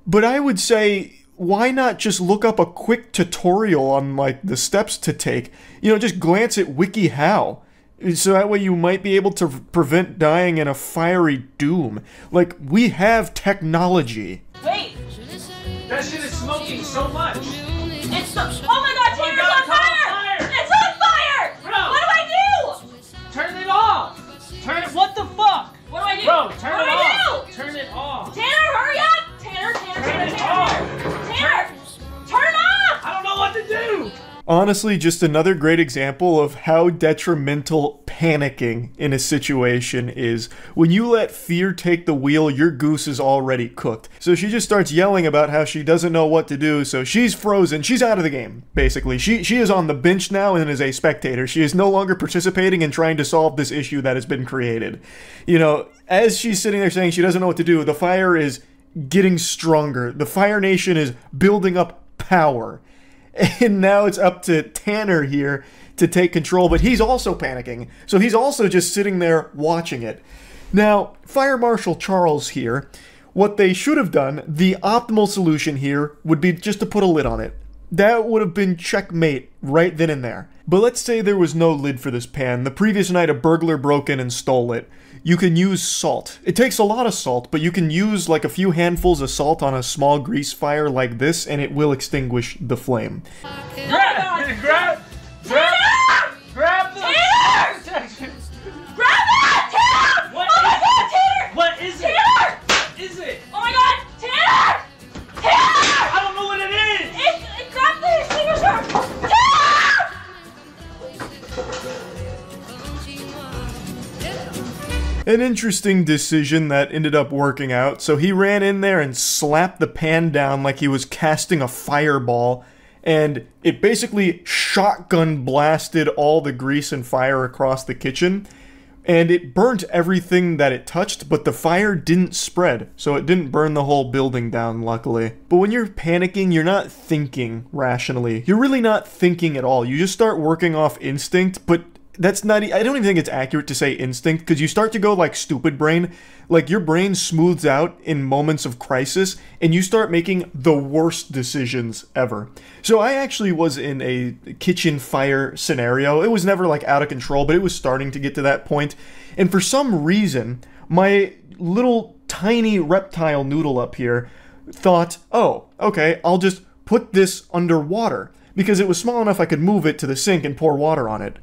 S1: But I would say, why not just look up a quick tutorial on, like, the steps to take? You know, just glance at WikiHow. So that way you might be able to prevent dying in a fiery doom. Like, we have technology.
S6: Wait!
S13: That shit is smoking so much.
S6: It's the... Oh my god, Tanner's on fire! It's on fire!
S13: Bro.
S6: What do I do?
S13: Turn it off! Turn it... What the fuck?
S6: What do I do?
S13: Bro, turn
S6: what
S13: it
S6: do I
S13: off!
S6: do?
S13: Turn it off!
S6: Tanner, hurry up! Tanner!
S13: Turn it off!
S6: Tanner! Turn off!
S13: I don't know what to do!
S1: Honestly, just another great example of how detrimental panicking in a situation is. When you let fear take the wheel, your goose is already cooked. So she just starts yelling about how she doesn't know what to do, so she's frozen. She's out of the game, basically. She is on the bench now and is a spectator. She is no longer participating in trying to solve this issue that has been created. You know, as she's sitting there saying she doesn't know what to do, the fire is getting stronger. The Fire Nation is building up power. And now it's up to Tanner here to take control, but he's also panicking. So he's also just sitting there watching it. Now, Fire Marshal Charles here, what they should have done, the optimal solution here, would be just to put a lid on it. That would have been checkmate right then and there. But let's say there was no lid for this pan. The previous night a burglar broke in and stole it. You can use salt. It takes a lot of salt, but you can use like a few handfuls of salt on a small grease fire like this, and it will extinguish the flame.
S13: Grab the...
S6: Tanner!
S13: Grab the...
S6: Grab it! Tanner!
S13: What
S6: oh my god, Tanner!
S13: What is it?
S6: Tanner!
S13: What is it?
S6: Oh my god, Tanner! Tanner!
S13: I don't know what it is!
S6: It grabbed the extinguisher! Tanner!
S1: An interesting decision that ended up working out. So he ran in there and slapped the pan down like he was casting a fireball, and it basically shotgun blasted all the grease and fire across the kitchen, and it burnt everything that it touched, but the fire didn't spread, so it didn't burn the whole building down, luckily. But when you're panicking, you're not thinking rationally. You're really not thinking at all. You just start working off instinct, but that's not, I don't even think it's accurate to say instinct, because you start to go like stupid brain. Like your brain smooths out in moments of crisis, and you start making the worst decisions ever. So I actually was in a kitchen fire scenario. It was never like out of control, but it was starting to get to that point. And for some reason, my little tiny reptile noodle up here thought, oh, okay, I'll just put this underwater, because it was small enough I could move it to the sink and pour water on it.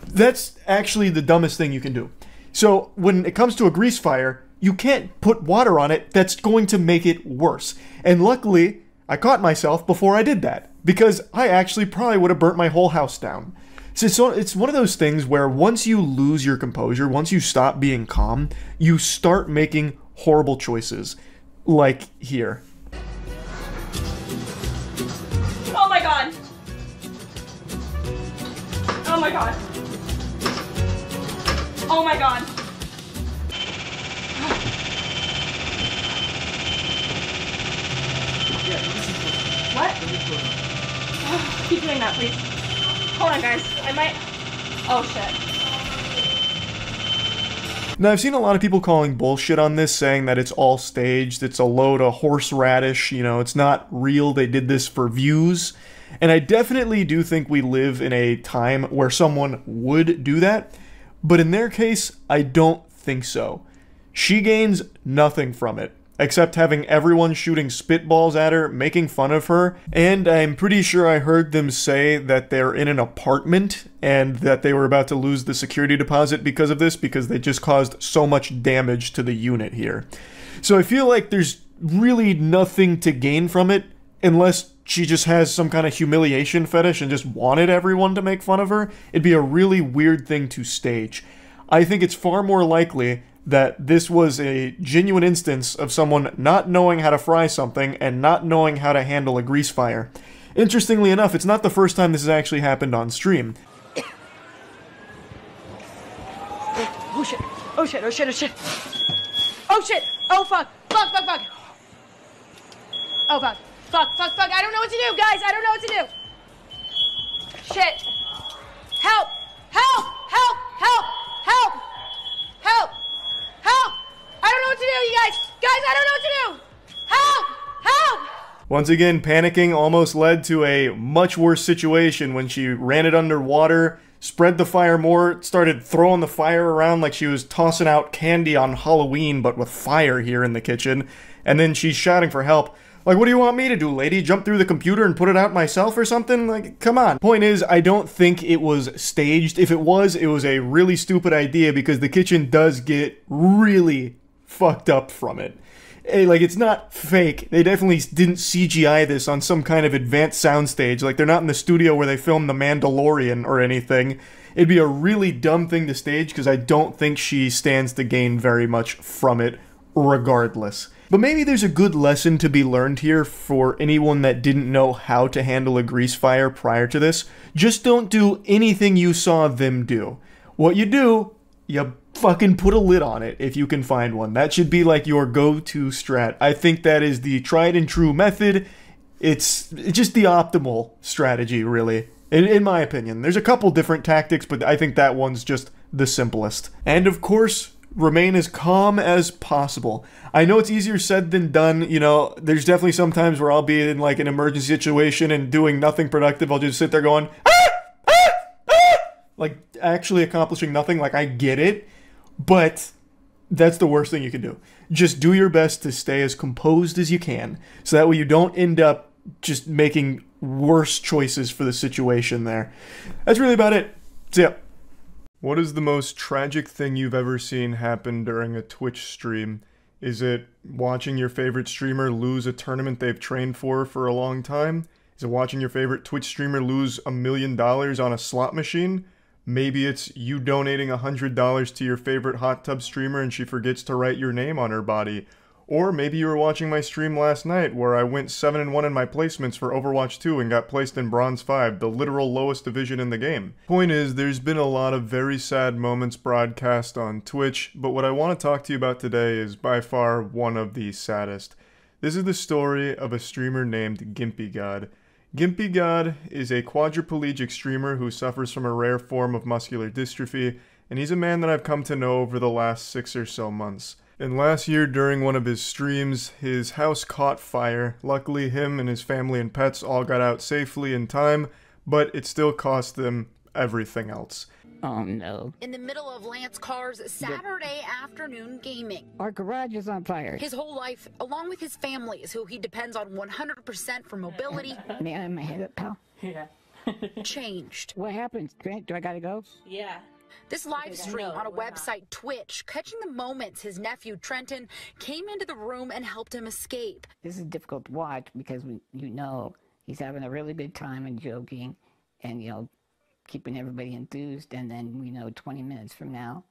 S1: That's actually the dumbest thing you can do. So when it comes to a grease fire, you can't put water on it. That's going to make it worse. And luckily, I caught myself before I did that. because I actually probably would have burnt my whole house down. So it's one of those things where once you lose your composure, once you stop being calm, you start making horrible choices. Like here.
S6: Oh my god! Oh my god! Oh my god! What? Oh, keep doing that, please. Hold on, guys. I might... Oh, shit.
S1: Now, I've seen a lot of people calling bullshit on this, saying that it's all staged, it's a load of horseradish, you know, it's not real, they did this for views. And I definitely do think we live in a time where someone would do that, but in their case, I don't think so. She gains nothing from it, except having everyone shooting spitballs at her, making fun of her, and I'm pretty sure I heard them say that they're in an apartment and that they were about to lose the security deposit because of this, because they just caused so much damage to the unit here. So I feel like there's really nothing to gain from it, unless she just has some kind of humiliation fetish and just wanted everyone to make fun of her. It'd be a really weird thing to stage. I think it's far more likely that this was a genuine instance of someone not knowing how to fry something and not knowing how to handle a grease fire. Interestingly enough, it's not the first time this has actually happened on stream.
S6: Oh shit! Oh shit! Oh shit! Oh shit! Oh shit! Oh fuck! Fuck! Fuck! Fuck! Oh fuck! Fuck! Fuck! Fuck! I don't know what to do, guys! I don't know what to do! Shit! Help! Help! Help! Help! Help! Help! Help! I don't know what to do, you guys! Guys, I don't know what to do! Help! Help!
S1: Once again, panicking almost led to a much worse situation when she ran it underwater, spread the fire more, started throwing the fire around like she was tossing out candy on Halloween, but with fire here in the kitchen, and then she's shouting for help. Like, what do you want me to do, lady? Jump through the computer and put it out myself or something? Like, come on. Point is, I don't think it was staged. If it was a really stupid idea because the kitchen does get really fucked up from it. Like, it's not fake. They definitely didn't CGI this on some kind of advanced soundstage. Like, they're not in the studio where they filmed The Mandalorian or anything. It'd be a really dumb thing to stage because I don't think she stands to gain very much from it regardless. But maybe there's a good lesson to be learned here for anyone that didn't know how to handle a grease fire prior to this. Just don't do anything you saw them do. What you do, you fucking put a lid on it if you can find one. That should be like your go-to strat. I think that is the tried and true method. It's just the optimal strategy, really. In my opinion. There's a couple different tactics, but I think that one's just the simplest. And of course, remain as calm as possible. I know it's easier said than done, you know, there's definitely some times where I'll be in like an emergency situation and doing nothing productive. I'll just sit there going, like actually accomplishing nothing. Like, I get it, but that's the worst thing you can do. Just do your best to stay as composed as you can, so that way you don't end up just making worse choices for the situation there. That's really about it. See ya. What is the most tragic thing you've ever seen happen during a Twitch stream? Is it watching your favorite streamer lose a tournament they've trained for a long time? Is it watching your favorite Twitch streamer lose $1 million on a slot machine? Maybe it's you donating $100 to your favorite hot tub streamer and she forgets to write your name on her body. Or maybe you were watching my stream last night where I went 7-1 in my placements for Overwatch 2 and got placed in Bronze 5, the literal lowest division in the game. Point is, there's been a lot of very sad moments broadcast on Twitch, but what I want to talk to you about today is by far one of the saddest. This is the story of a streamer named Gimpy God. Gimpy God is a quadriplegic streamer who suffers from a rare form of muscular dystrophy, and he's a man that I've come to know over the last 6 or so months. And last year, during one of his streams, his house caught fire. Luckily, him and his family and pets all got out safely in time, but it still cost them everything else.
S4: Oh no.
S22: In the middle of Lance Carr's Saturday afternoon gaming.
S4: Our garage is on fire.
S22: His whole life, along with his family's, who he depends on 100% for mobility.
S4: May I have my head up, pal?
S22: Yeah. Changed.
S4: What happened? Do I gotta go?
S22: Yeah. This live stream on a website, Twitch, catching the moments his nephew Trenton came into the room and helped him escape.
S4: This is difficult to watch because you know He's having a really good time and joking and, you know, keeping everybody enthused. And then, 20 minutes from now,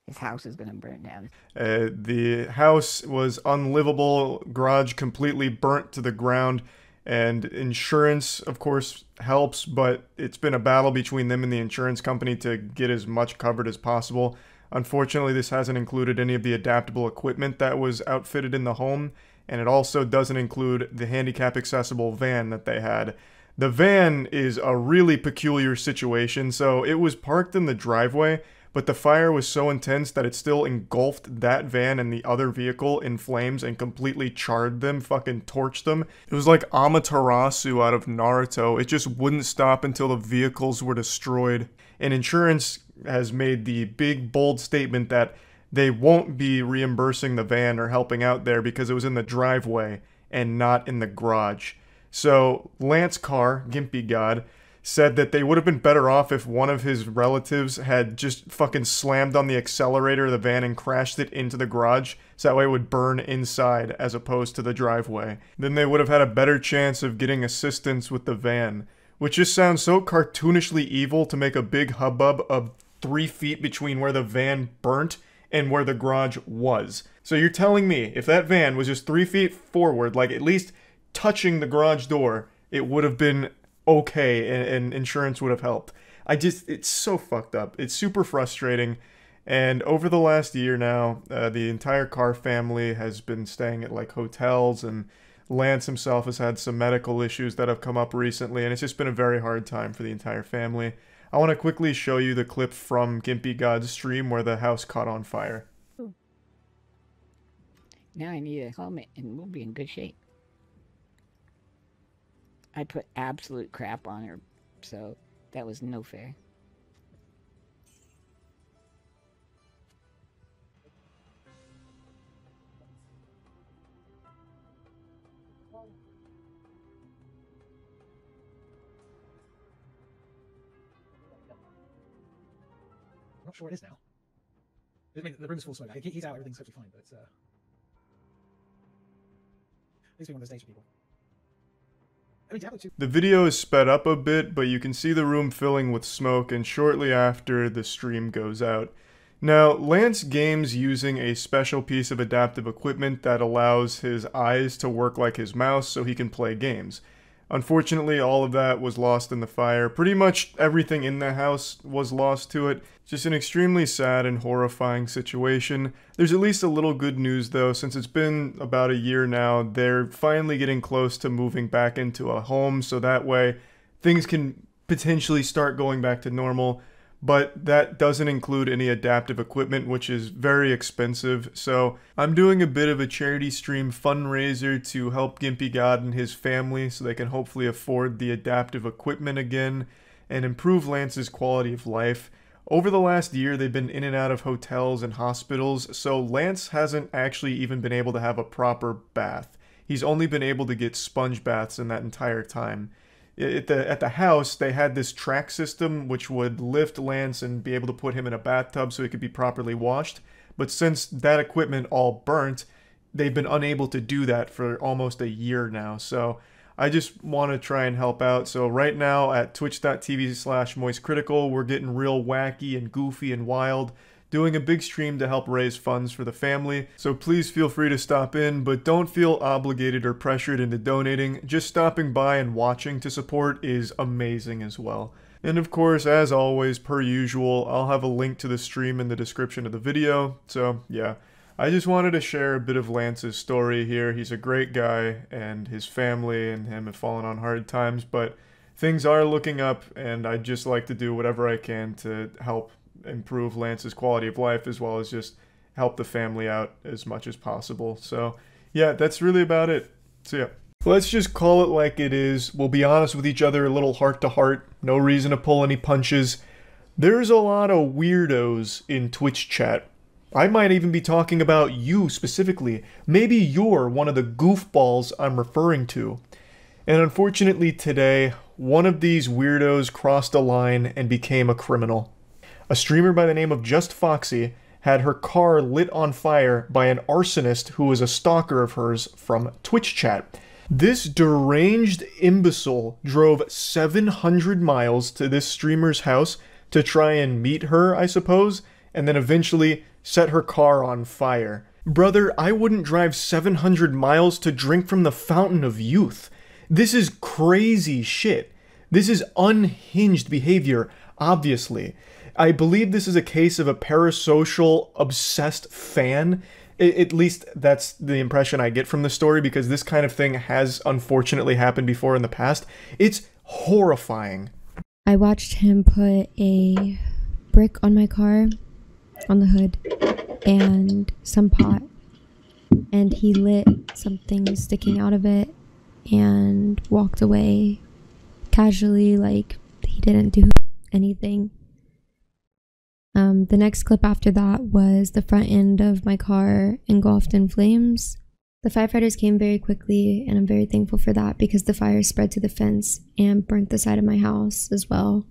S4: his house is going to burn down.
S1: The house was unlivable, garage completely burnt to the ground, and insurance, of course, helps, but it's been a battle between them and the insurance company to get as much covered as possible. Unfortunately, this hasn't included any of the adaptable equipment that was outfitted in the home, and it also doesn't include the handicap-accessible van that they had. The van is a really peculiar situation, so it was parked in the driveway, but the fire was so intense that it still engulfed that van and the other vehicle in flames and completely charred them, fucking torched them. It was like Amaterasu out of Naruto. It just wouldn't stop until the vehicles were destroyed. And insurance has made the big, bold statement that they won't be reimbursing the van or helping out there because it was in the driveway and not in the garage. So Lance Carr, Gimpy God, said that they would have been better off if one of his relatives had just fucking slammed on the accelerator of the van and crashed it into the garage, so that way it would burn inside as opposed to the driveway. Then they would have had a better chance of getting assistance with the van, which just sounds so cartoonishly evil to make a big hubbub of 3 feet between where the van burnt and where the garage was. So you're telling me if that van was just 3 feet forward, like at least touching the garage door, it would have been okay and insurance would have helped. It's so fucked up. It's super frustrating. And over the last year now, the entire Carr family has been staying at like hotels, and Lance himself has had some medical issues that have come up recently, and it's just been a very hard time for the entire family. I want to quickly show you the clip from Gimpy God's stream where the house caught on fire.
S4: Now I need a helmet and we'll be in good shape. I put absolute crap on her, so that was no fair.
S3: I'm not sure what it is now. I mean, the room's full of smoke. He's out, everything's totally fine, but it's, at least one of those days for people.
S1: The video is sped up a bit, but you can see the room filling with smoke, and shortly after, the stream goes out. Now, Lance games using a special piece of adaptive equipment that allows his eyes to work like his mouse so he can play games. Unfortunately, all of that was lost in the fire. Pretty much everything in the house was lost to it. Just an extremely sad and horrifying situation. There's at least a little good news though, since it's been about a year now, they're finally getting close to moving back into a home, so that way things can potentially start going back to normal. But that doesn't include any adaptive equipment, which is very expensive. So I'm doing a bit of a charity stream fundraiser to help Gimpy God and his family so they can hopefully afford the adaptive equipment again and improve Lance's quality of life. Over the last year, they've been in and out of hotels and hospitals, so Lance hasn't actually even been able to have a proper bath. He's only been able to get sponge baths in that entire time. At the house, they had this track system which would lift Lance and be able to put him in a bathtub so he could be properly washed. But since that equipment all burnt, they've been unable to do that for almost a year now. So I just want to try and help out. So right now at twitch.tv/moistcritical, we're getting real wacky and goofy and wild, doing a big stream to help raise funds for the family. So please feel free to stop in, but don't feel obligated or pressured into donating. Just stopping by and watching to support is amazing as well. And of course, as always, per usual, I'll have a link to the stream in the description of the video. So yeah, I just wanted to share a bit of Lance's story here. He's a great guy, and his family and him have fallen on hard times, but things are looking up, and I'd just like to do whatever I can to help improve Lance's quality of life, as well as just help the family out as much as possible. So yeah, that's really about it. So yeah, let's just call it like it is. We'll be honest with each other, a little heart to heart. No reason to pull any punches. There's a lot of weirdos in Twitch chat. I might even be talking about you specifically. Maybe you're one of the goofballs I'm referring to. And unfortunately today, one of these weirdos crossed a line and became a criminal. A streamer by the name of Just Foxy had her car lit on fire by an arsonist who was a stalker of hers from Twitch chat. This deranged imbecile drove 700 miles to this streamer's house to try and meet her, I suppose, and then eventually set her car on fire. Brother, I wouldn't drive 700 miles to drink from the fountain of youth. This is crazy shit. This is unhinged behavior, obviously. I believe this is a case of a parasocial, obsessed fan. At least that's the impression I get from the story, because this kind of thing has unfortunately happened before in the past. It's horrifying.
S17: I watched him put a brick on my car, on the hood, and some pot. And he lit something sticking out of it and walked away casually, like he didn't do anything. The next clip after that was the front end of my car engulfed in flames. The firefighters came very quickly, and I'm very thankful for that, because the fire spread to the fence and burnt the side of my house as well,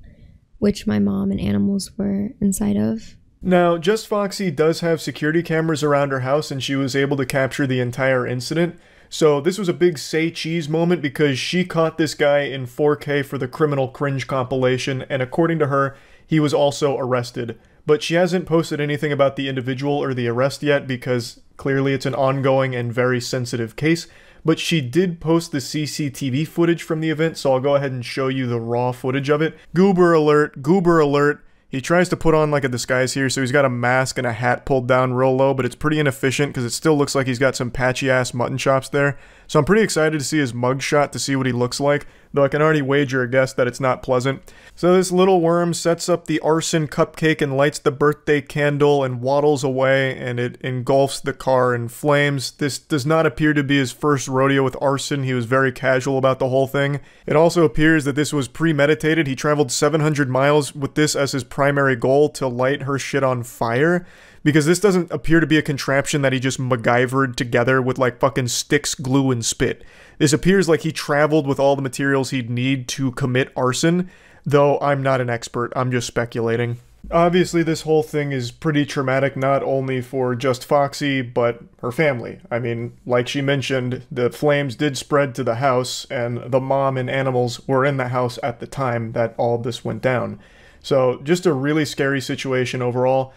S17: which my mom and animals were inside of.
S1: Now, Just Foxy does have security cameras around her house, and she was able to capture the entire incident. So this was a big say cheese moment, because she caught this guy in 4K for the Criminal Cringe compilation, and according to her, he was also arrested. But she hasn't posted anything about the individual or the arrest yet, because clearly it's an ongoing and very sensitive case. But she did post the CCTV footage from the event, so I'll go ahead and show you the raw footage of it. Goober alert, goober alert. He tries to put on like a disguise here, so he's got a mask and a hat pulled down real low, but it's pretty inefficient because it still looks like he's got some patchy-ass mutton chops there. So I'm pretty excited to see his mugshot to see what he looks like, though I can already wager a guess that it's not pleasant. So this little worm sets up the arson cupcake and lights the birthday candle and waddles away, and it engulfs the car in flames. This does not appear to be his first rodeo with arson. He was very casual about the whole thing. It also appears that this was premeditated. He traveled 700 miles with this as his primary goal, to light her shit on fire. Because this doesn't appear to be a contraption that he just MacGyvered together with like fucking sticks, glue, and spit. This appears like he traveled with all the materials he'd need to commit arson, though I'm not an expert, I'm just speculating. Obviously this whole thing is pretty traumatic, not only for Just Foxy, but her family. I mean, like she mentioned, the flames did spread to the house, and the mom and animals were in the house at the time that all this went down. So just a really scary situation overall.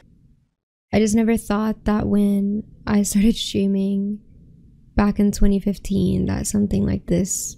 S17: I just never thought that when I started streaming back in 2015 that something like this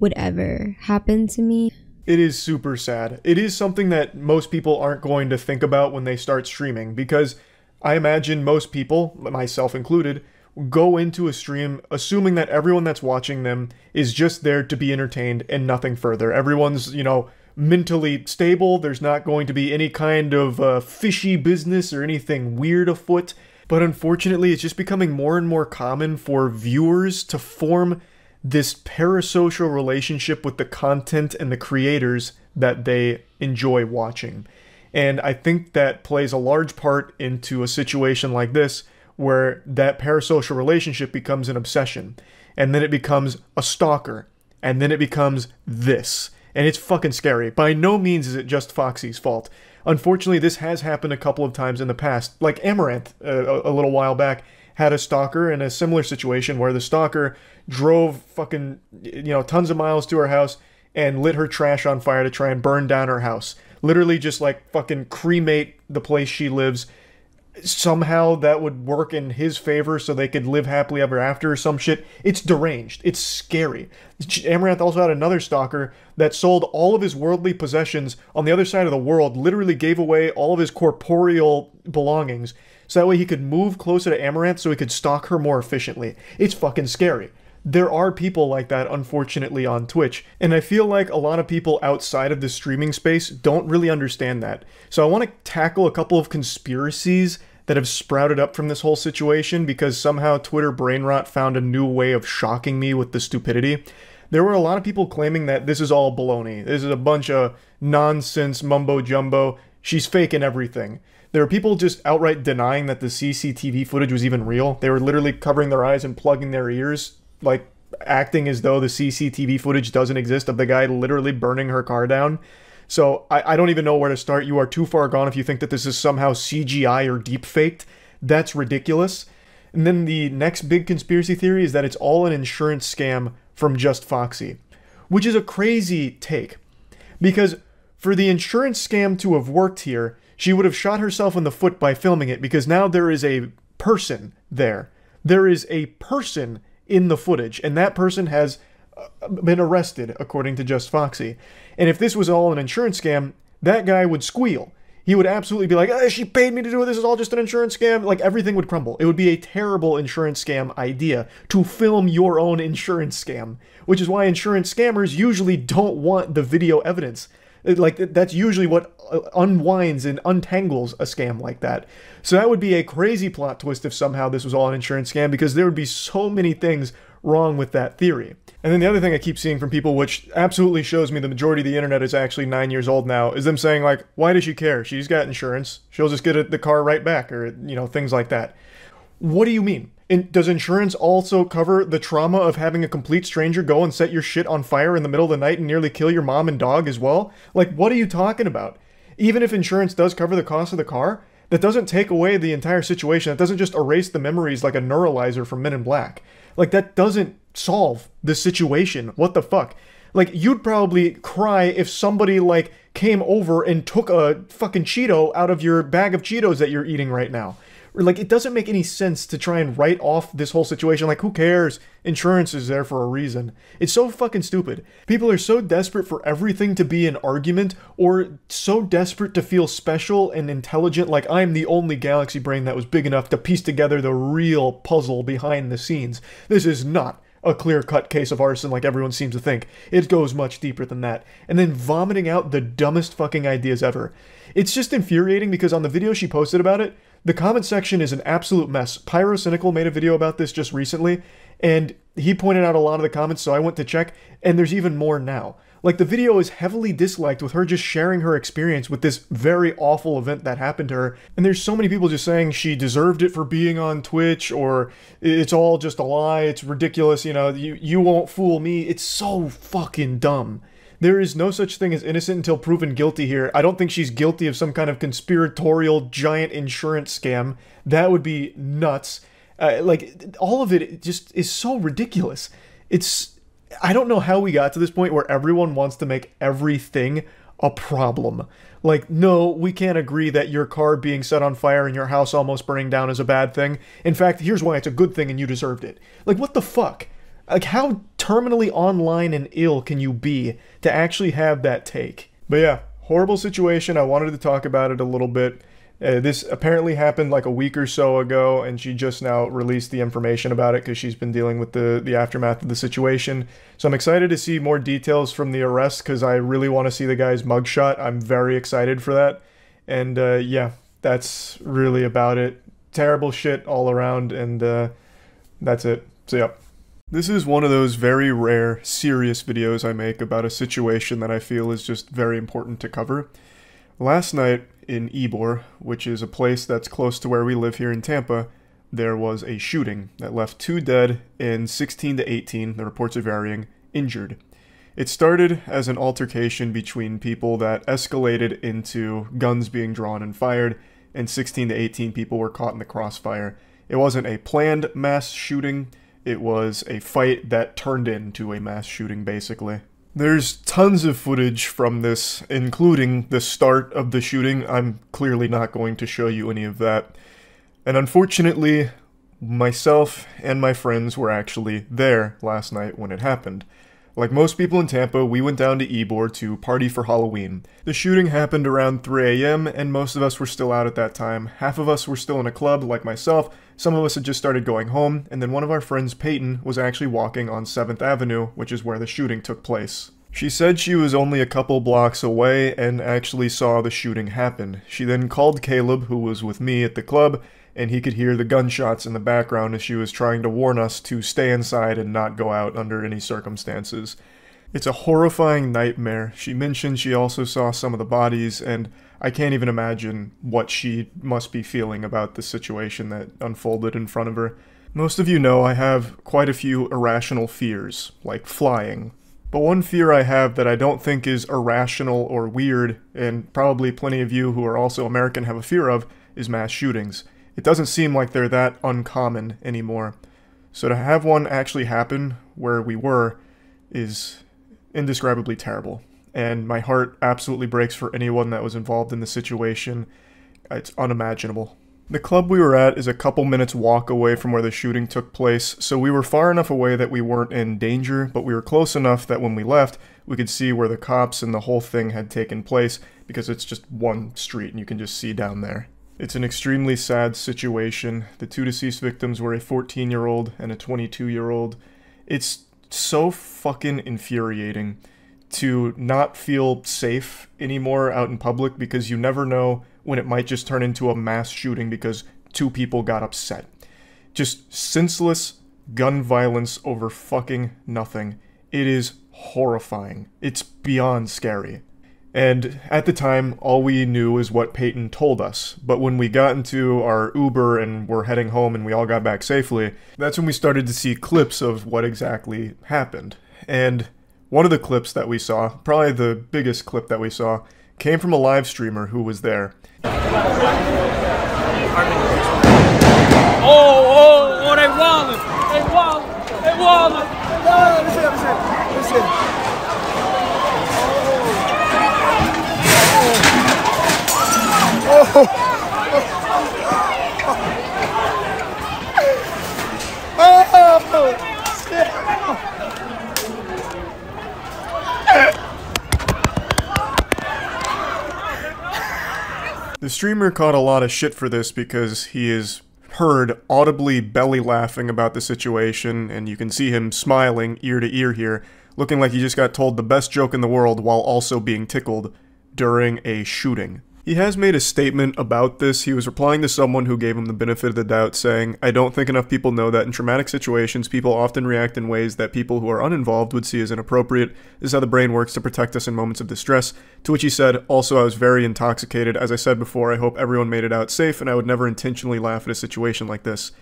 S17: would ever happen to me.
S1: It is super sad. It is something that most people aren't going to think about when they start streaming, because I imagine most people, myself included, go into a stream assuming that everyone that's watching them is just there to be entertained and nothing further. Everyone's, you know, mentally stable. There's not going to be any kind of fishy business or anything weird afoot. But unfortunately, it's just becoming more and more common for viewers to form this parasocial relationship with the content and the creators that they enjoy watching. And I think that plays a large part into a situation like this, where that parasocial relationship becomes an obsession. And then it becomes a stalker. And then it becomes this. And it's fucking scary. By no means is it just Foxy's fault. Unfortunately, this has happened a couple of times in the past. Like Amaranth, a little while back, had a stalker in a similar situation where the stalker drove fucking, you know, tons of miles to her house and lit her trash on fire to try and burn down her house. Literally just like fucking cremate the place she lives. Somehow that would work in his favor so they could live happily ever after or some shit. It's deranged. It's scary. Amaranth also had another stalker that sold all of his worldly possessions on the other side of the world, literally gave away all of his corporeal belongings, so that way he could move closer to Amaranth so he could stalk her more efficiently. It's fucking scary. There are people like that, unfortunately, on Twitch, and I feel like a lot of people outside of the streaming space don't really understand that. So I want to tackle a couple of conspiracies that have sprouted up from this whole situation, because somehow Twitter brain rot found a new way of shocking me with the stupidity. There were a lot of people claiming that this is all baloney. This is a bunch of nonsense mumbo-jumbo. She's faking everything. There are people just outright denying that the CCTV footage was even real. They were literally covering their eyes and plugging their ears, like acting as though the CCTV footage doesn't exist of the guy literally burning her car down. So I don't even know where to start. You are too far gone if you think that this is somehow CGI or deep faked. That's ridiculous. And then the next big conspiracy theory is that it's all an insurance scam from Just Foxy, which is a crazy take. Because for the insurance scam to have worked here, she would have shot herself in the foot by filming it, because now there is a person there. There is a person in the footage, and that person has been arrested, according to Just Foxy. And if this was all an insurance scam, that guy would squeal. He would absolutely be like, she paid me to do it, this is all just an insurance scam. Like, everything would crumble. It would be a terrible insurance scam idea to film your own insurance scam, which is why insurance scammers usually don't want the video evidence. Like, that's usually what unwinds and untangles a scam like that. So that would be a crazy plot twist if somehow this was all an insurance scam, because there would be so many things wrong with that theory. And then the other thing I keep seeing from people, which absolutely shows me the majority of the internet is actually 9 years old now, is them saying, like, why does she care? She's got insurance. She'll just get the car right back, or, you know, things like that. What do you mean? Does insurance also cover the trauma of having a complete stranger go and set your shit on fire in the middle of the night and nearly kill your mom and dog as well? Like, what are you talking about? Even if insurance does cover the cost of the car, that doesn't take away the entire situation. That doesn't just erase the memories like a neuralizer from Men in Black. Like, that doesn't solve the situation. What the fuck? Like, you'd probably cry if somebody, like, came over and took a fucking Cheeto out of your bag of Cheetos that you're eating right now. Like, it doesn't make any sense to try and write off this whole situation. Like, who cares? Insurance is there for a reason. It's so fucking stupid. People are so desperate for everything to be an argument, or so desperate to feel special and intelligent, like I'm the only galaxy brain that was big enough to piece together the real puzzle behind the scenes. This is not a clear-cut case of arson like everyone seems to think. It goes much deeper than that. And then vomiting out the dumbest fucking ideas ever. It's just infuriating because on the video she posted about it, the comment section is an absolute mess. Pyrocynical made a video about this just recently, and he pointed out a lot of the comments, so I went to check, and there's even more now. Like, the video is heavily disliked with her just sharing her experience with this very awful event that happened to her, and there's so many people just saying she deserved it for being on Twitch, or it's all just a lie, it's ridiculous, you know, you won't fool me. It's so fucking dumb. There is no such thing as innocent until proven guilty here. I don't think she's guilty of some kind of conspiratorial giant insurance scam. That would be nuts. Like, all of it just is so ridiculous. I don't know how we got to this point where everyone wants to make everything a problem. Like, no, we can't agree that your car being set on fire and your house almost burning down is a bad thing. In fact, here's why it's a good thing and you deserved it. Like, what the fuck? Like, how terminally online and ill can you be to actually have that take? But yeah, horrible situation. I wanted to talk about it a little bit. This apparently happened like a week or so ago, and she just now released the information about it because she's been dealing with the aftermath of the situation. So I'm excited to see more details from the arrest because I really want to see the guy's mugshot. I'm very excited for that. And yeah, that's really about it. Terrible shit all around, and that's it. So yeah. This is one of those very rare, serious videos I make about a situation that I feel is just very important to cover. Last night in Ybor, which is a place that's close to where we live here in Tampa, there was a shooting that left 2 dead and 16 to 18, the reports are varying, injured. It started as an altercation between people that escalated into guns being drawn and fired, and 16 to 18 people were caught in the crossfire. It wasn't a planned mass shooting. It was a fight that turned into a mass shooting, basically. There's tons of footage from this, including the start of the shooting. I'm clearly not going to show you any of that. And unfortunately, myself and my friends were actually there last night when it happened. Like most people in Tampa, we went down to Ybor to party for Halloween. The shooting happened around 3 a.m. and most of us were still out at that time. Half of us were still in a club, like myself. Some of us had just started going home, and then one of our friends, Peyton, was actually walking on 7th Avenue, which is where the shooting took place. She said she was only a couple blocks away and actually saw the shooting happen. She then called Caleb, who was with me at the club, and he could hear the gunshots in the background as she was trying to warn us to stay inside and not go out under any circumstances. It's a horrifying nightmare. She mentioned she also saw some of the bodies, and I can't even imagine what she must be feeling about the situation that unfolded in front of her. Most of you know I have quite a few irrational fears, like flying. But one fear I have that I don't think is irrational or weird, and probably plenty of you who are also American have a fear of, is mass shootings. it doesn't seem like they're that uncommon anymore. So to have one actually happen where we were is indescribably terrible. And my heart absolutely breaks for anyone that was involved in the situation. It's unimaginable. The club we were at is a couple minutes walk away from where the shooting took place, so we were far enough away that we weren't in danger, but we were close enough that when we left, we could see where the cops and the whole thing had taken place, because it's just one street and you can just see down there. It's an extremely sad situation. The two deceased victims were a 14-year-old and a 22-year-old. It's so fucking infuriating to not feel safe anymore out in public, because you never know when it might just turn into a mass shooting because two people got upset. Just senseless gun violence over fucking nothing. It is horrifying. It's beyond scary. And at the time, all we knew is what Peyton told us. But when we got into our Uber and were heading home and we all got back safely, that's when we started to see clips of what exactly happened. And one of the clips that we saw, probably the biggest clip that we saw, came from a live streamer who was there.
S19: Oh, they wildin'! They wildin'! They wildin'! Listen.
S1: The streamer caught a lot of shit for this because he is heard audibly belly laughing about the situation, and you can see him smiling ear to ear here, looking like he just got told the best joke in the world while also being tickled during a shooting. He has made a statement about this. He was replying to someone who gave him the benefit of the doubt, saying, "I don't think enough people know that in traumatic situations, people often react in ways that people who are uninvolved would see as inappropriate. This is how the brain works to protect us in moments of distress." To which he said, "Also, I was very intoxicated. As I said before, I hope everyone made it out safe, and I would never intentionally laugh at a situation like this."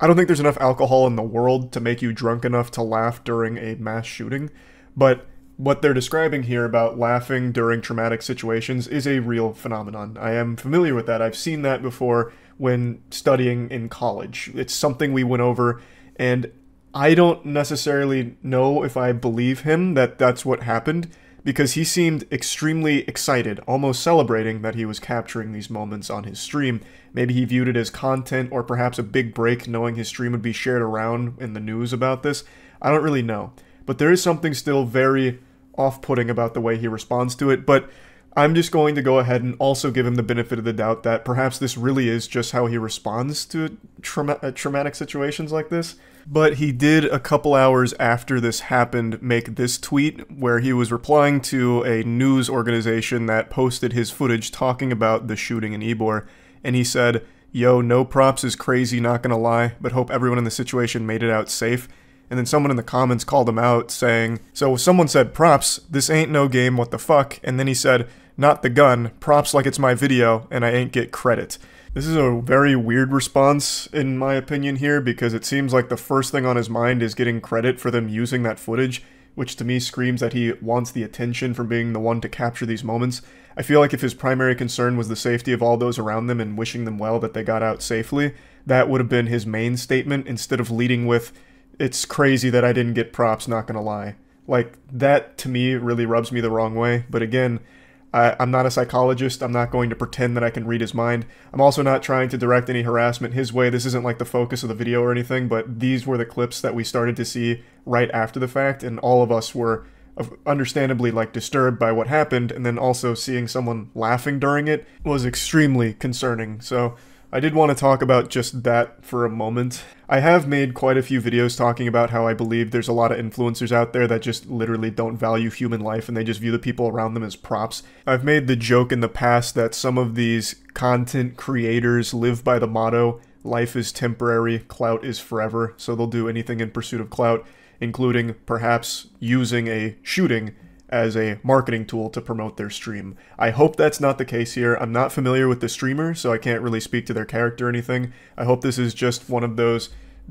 S1: I don't think there's enough alcohol in the world to make you drunk enough to laugh during a mass shooting, but what they're describing here about laughing during traumatic situations is a real phenomenon. I am familiar with that. I've seen that before when studying in college. It's something we went over, and I don't necessarily know if I believe him that that's what happened, because he seemed extremely excited, almost celebrating that he was capturing these moments on his stream. Maybe he viewed it as content, or perhaps a big break, knowing his stream would be shared around in the news about this. I don't really know. But there is something still very off-putting about the way he responds to it, but I'm just going to go ahead and also give him the benefit of the doubt that perhaps this really is just how he responds to traumatic situations like this. But he did, a couple hours after this happened, make this tweet where he was replying to a news organization that posted his footage talking about the shooting in Ybor, and he said, "Yo, no props is crazy, not gonna lie, but hope everyone in the situation made it out safe." And then someone in the comments called him out saying, so someone said, "Props, this ain't no game, what the fuck?" And then he said, "Not the gun, props like it's my video, and I ain't get credit." This is a very weird response, in my opinion here, because it seems like the first thing on his mind is getting credit for them using that footage, which to me screams that he wants the attention from being the one to capture these moments. I feel like if his primary concern was the safety of all those around them and wishing them well that they got out safely, that would have been his main statement, instead of leading with, "It's crazy that I didn't get props, not gonna lie." Like, that to me really rubs me the wrong way, but again, I'm not a psychologist. I'm not going to pretend that I can read his mind. I'm also not trying to direct any harassment his way. This isn't like the focus of the video or anything, but these were the clips that we started to see right after the fact, and all of us were understandably like disturbed by what happened, and then also seeing someone laughing during it was extremely concerning. So I did want to talk about just that for a moment. I have made quite a few videos talking about how I believe there's a lot of influencers out there that just literally don't value human life and they just view the people around them as props. I've made the joke in the past that some of these content creators live by the motto, "Life is temporary, clout is forever," so they'll do anything in pursuit of clout, including perhaps using a shooting as a marketing tool to promote their stream. I hope that's not the case here. I'm not familiar with the streamer, so I can't really speak to their character or anything. I hope this is just one of those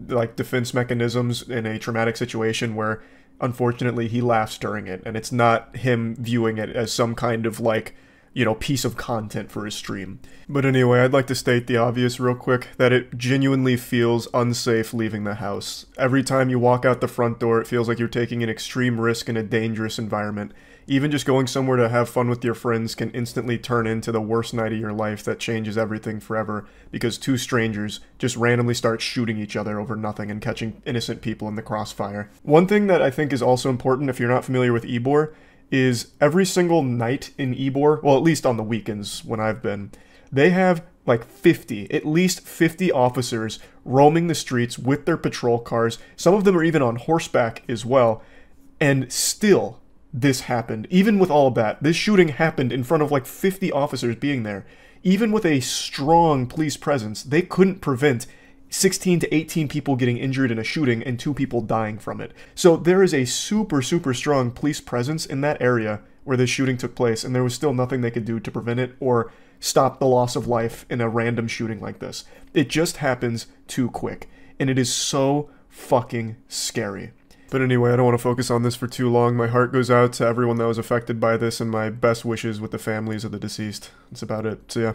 S1: like defense mechanisms in a traumatic situation where unfortunately he laughs during it, and it's not him viewing it as some kind of like you know, piece of content for his stream. But anyway, I'd like to state the obvious real quick, that it genuinely feels unsafe leaving the house. Every time you walk out the front door, it feels like you're taking an extreme risk in a dangerous environment. Even just going somewhere to have fun with your friends can instantly turn into the worst night of your life that changes everything forever, because two strangers just randomly start shooting each other over nothing and catching innocent people in the crossfire. One thing that I think is also important if you're not familiar with Ybor is every single night in Ybor, well, at least on the weekends when I've been, they have like at least 50 officers roaming the streets with their patrol cars. Some of them are even on horseback as well, and still this happened. Even with all of that, this shooting happened in front of like 50 officers being there. Even with a strong police presence, they couldn't prevent 16 to 18 people getting injured in a shooting and 2 people dying from it. So there is a super strong police presence in that area where this shooting took place, and there was still nothing they could do to prevent it or stop the loss of life in a random shooting like this. It just happens too quick, and it is so fucking scary. But anyway, I don't want to focus on this for too long. My heart goes out to everyone that was affected by this, and my best wishes with the families of the deceased. That's about it. So yeah.